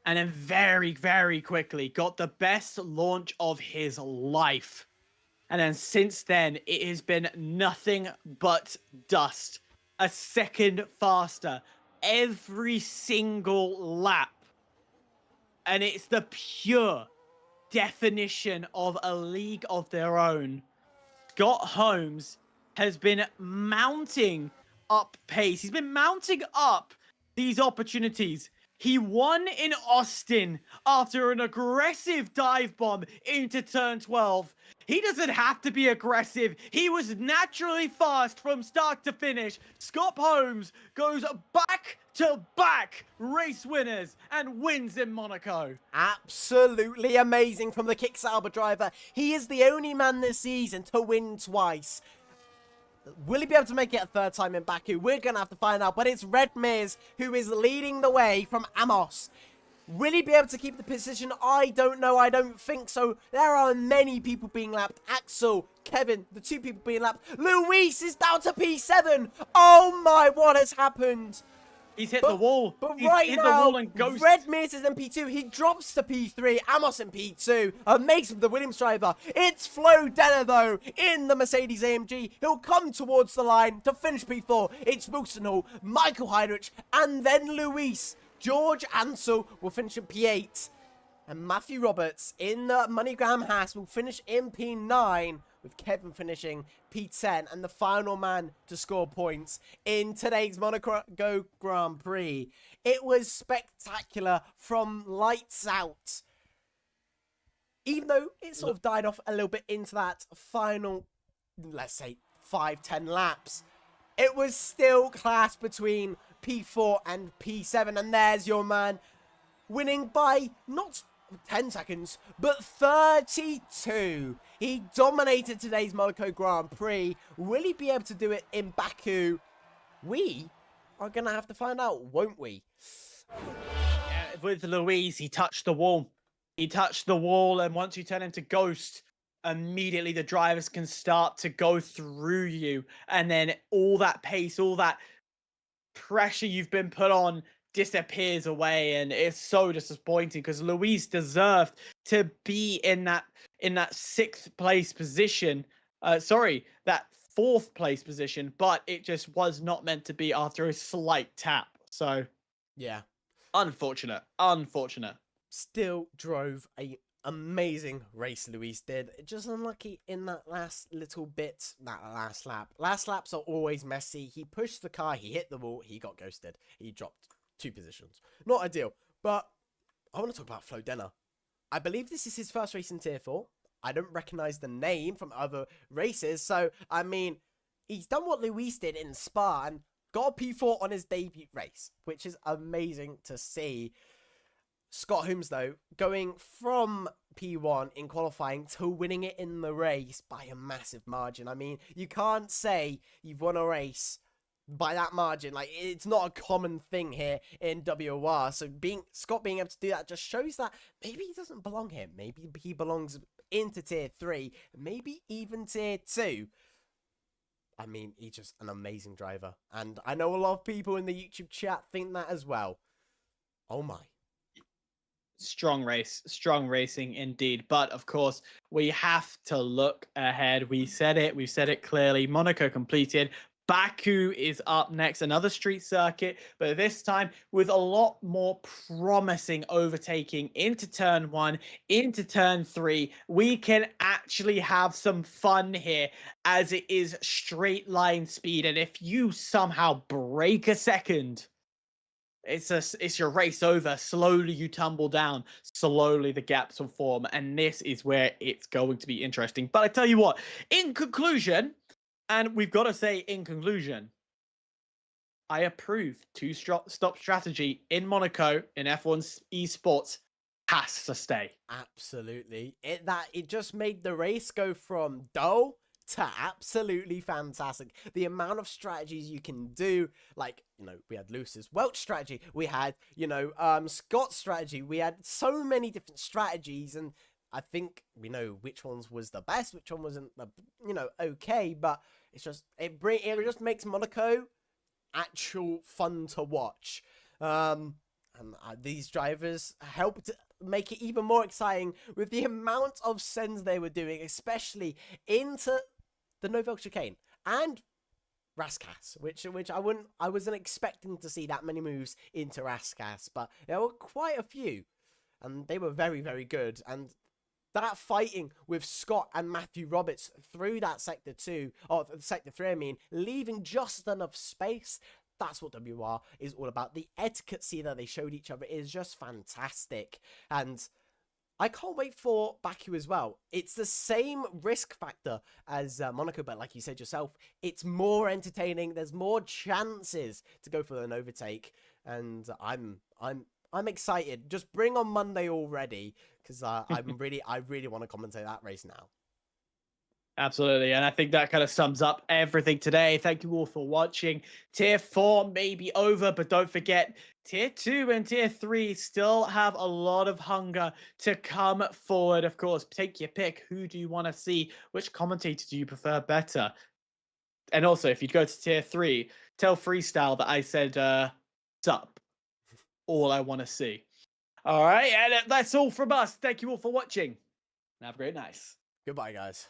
and then very, very quickly got the best launch of his life. And then since then, it has been nothing but dust. A second faster every single lap. And it's the pure definition of a league of their own. Scott Holmes has been mounting up pace. He's been mounting up these opportunities. He won in Austin after an aggressive dive bomb into turn 12. He doesn't have to be aggressive. He was naturally fast from start to finish. Scott Holmes goes back-to-back race winners and wins in Monaco. Absolutely amazing from the Kicksauber driver. He is the only man this season to win twice. Will he be able to make it a third time in Baku? We're going to have to find out. But it's Red Miz who is leading the way from Amos. Will he be able to keep the position? I don't know. I don't think so. There are many people being lapped. Axel, Kevin, the two people being lapped. Luis is down to P7. Oh my, what has happened? He's hit the wall. But He's right hit now, the wall and ghost. Red Miz is in P2. He drops to P3. Amos in P2. Amazing, the Williams driver. It's Flo Denner, though, in the Mercedes AMG. He'll come towards the line to finish P4. It's Wilson Hall, Michael Heinrich, and then Luis. George Ansel will finish in P8. And Matthew Roberts in the MoneyGram Haas will finish in P9, with Kevin finishing P10 and the final man to score points in today's Monaco Grand Prix. It was spectacular from lights out. Even though it sort of died off a little bit into that final, let's say, 5-10 laps, it was still class between P4 and P7. And there's your man winning by not 10 seconds, but 32. He dominated today's Monaco Grand Prix. Will he be able to do it in Baku? We are going to have to find out, won't we? Yeah, with Luis, he touched the wall. He touched the wall, and once you turn into Ghost, immediately the drivers can start to go through you. And then all that pace, all that pressure you've been put on disappears away, and it's so disappointing because Luis deserved to be in that 6th place position. That 4th place position, but it just was not meant to be after a slight tap. So yeah, unfortunate. Still drove a amazing race, Luis did. Just unlucky in that last little bit, that last lap. Last laps are always messy. He pushed the car, he hit the wall, he got ghosted. He dropped 2 positions. Not ideal, but I want to talk about Flo Denner. I believe this is his first race in Tier 4. I don't recognize the name from other races, so, I mean, he's done what Luis did in Spa and got a P4 on his debut race, which is amazing to see. Scott Holmes, though, going from P1 in qualifying to winning it in the race by a massive margin. I mean, you can't say you've won a race by that margin. Like, it's not a common thing here in WOR. So Scott being able to do that just shows that maybe he doesn't belong here. Maybe he belongs into Tier 3, maybe even Tier 2. I mean, he's just an amazing driver. And I know a lot of people in the YouTube chat think that as well. Oh my. Strong racing indeed. But of course, we have to look ahead. We've said it clearly. Monaco completed. Baku is up next, another street circuit, but this time with a lot more promising overtaking into turn 1, into turn 3. We can actually have some fun here as it is straight line speed. And if you somehow break a second, it's your race over. Slowly you tumble down. Slowly the gaps will form. And this is where it's going to be interesting. But I tell you what, in conclusion, and we've got to say in conclusion, I approve two-stop strategy in Monaco in F1 esports has to stay. Absolutely. It just made the race go from dull to absolutely fantastic. The amount of strategies you can do, like, we had Lewis's Welch strategy, we had, Scott's strategy, we had so many different strategies, and I think we know which ones was the best, which one wasn't, okay, but it's just, it just makes Monaco actual fun to watch. And these drivers helped make it even more exciting with the amount of sends they were doing, especially into the Nouvelle Chicane and Raskas, which I wasn't expecting to see that many moves into Raskas, but there were quite a few, and they were very, very good. And that fighting with Scott and Matthew Roberts through that sector 2, or sector 3, I mean, leaving just enough space. That's what WR is all about. The etiquette that they showed each other is just fantastic. And I can't wait for Baku as well. It's the same risk factor as Monaco, but like you said yourself, it's more entertaining. There's more chances to go for an overtake, and I'm excited. Just bring on Monday already, because I really want to commentate that race now. Absolutely. And I think that kind of sums up everything today. Thank you all for watching. Tier 4 may be over, but don't forget, Tier 2 and Tier 3 still have a lot of hunger to come forward. Of course, take your pick. Who do you want to see? Which commentator do you prefer better? And also, if you go to Tier 3, tell Freestyle that I said, sup. All I want to see. All right. And that's all from us. Thank you all for watching. Have a great night. Goodbye, guys.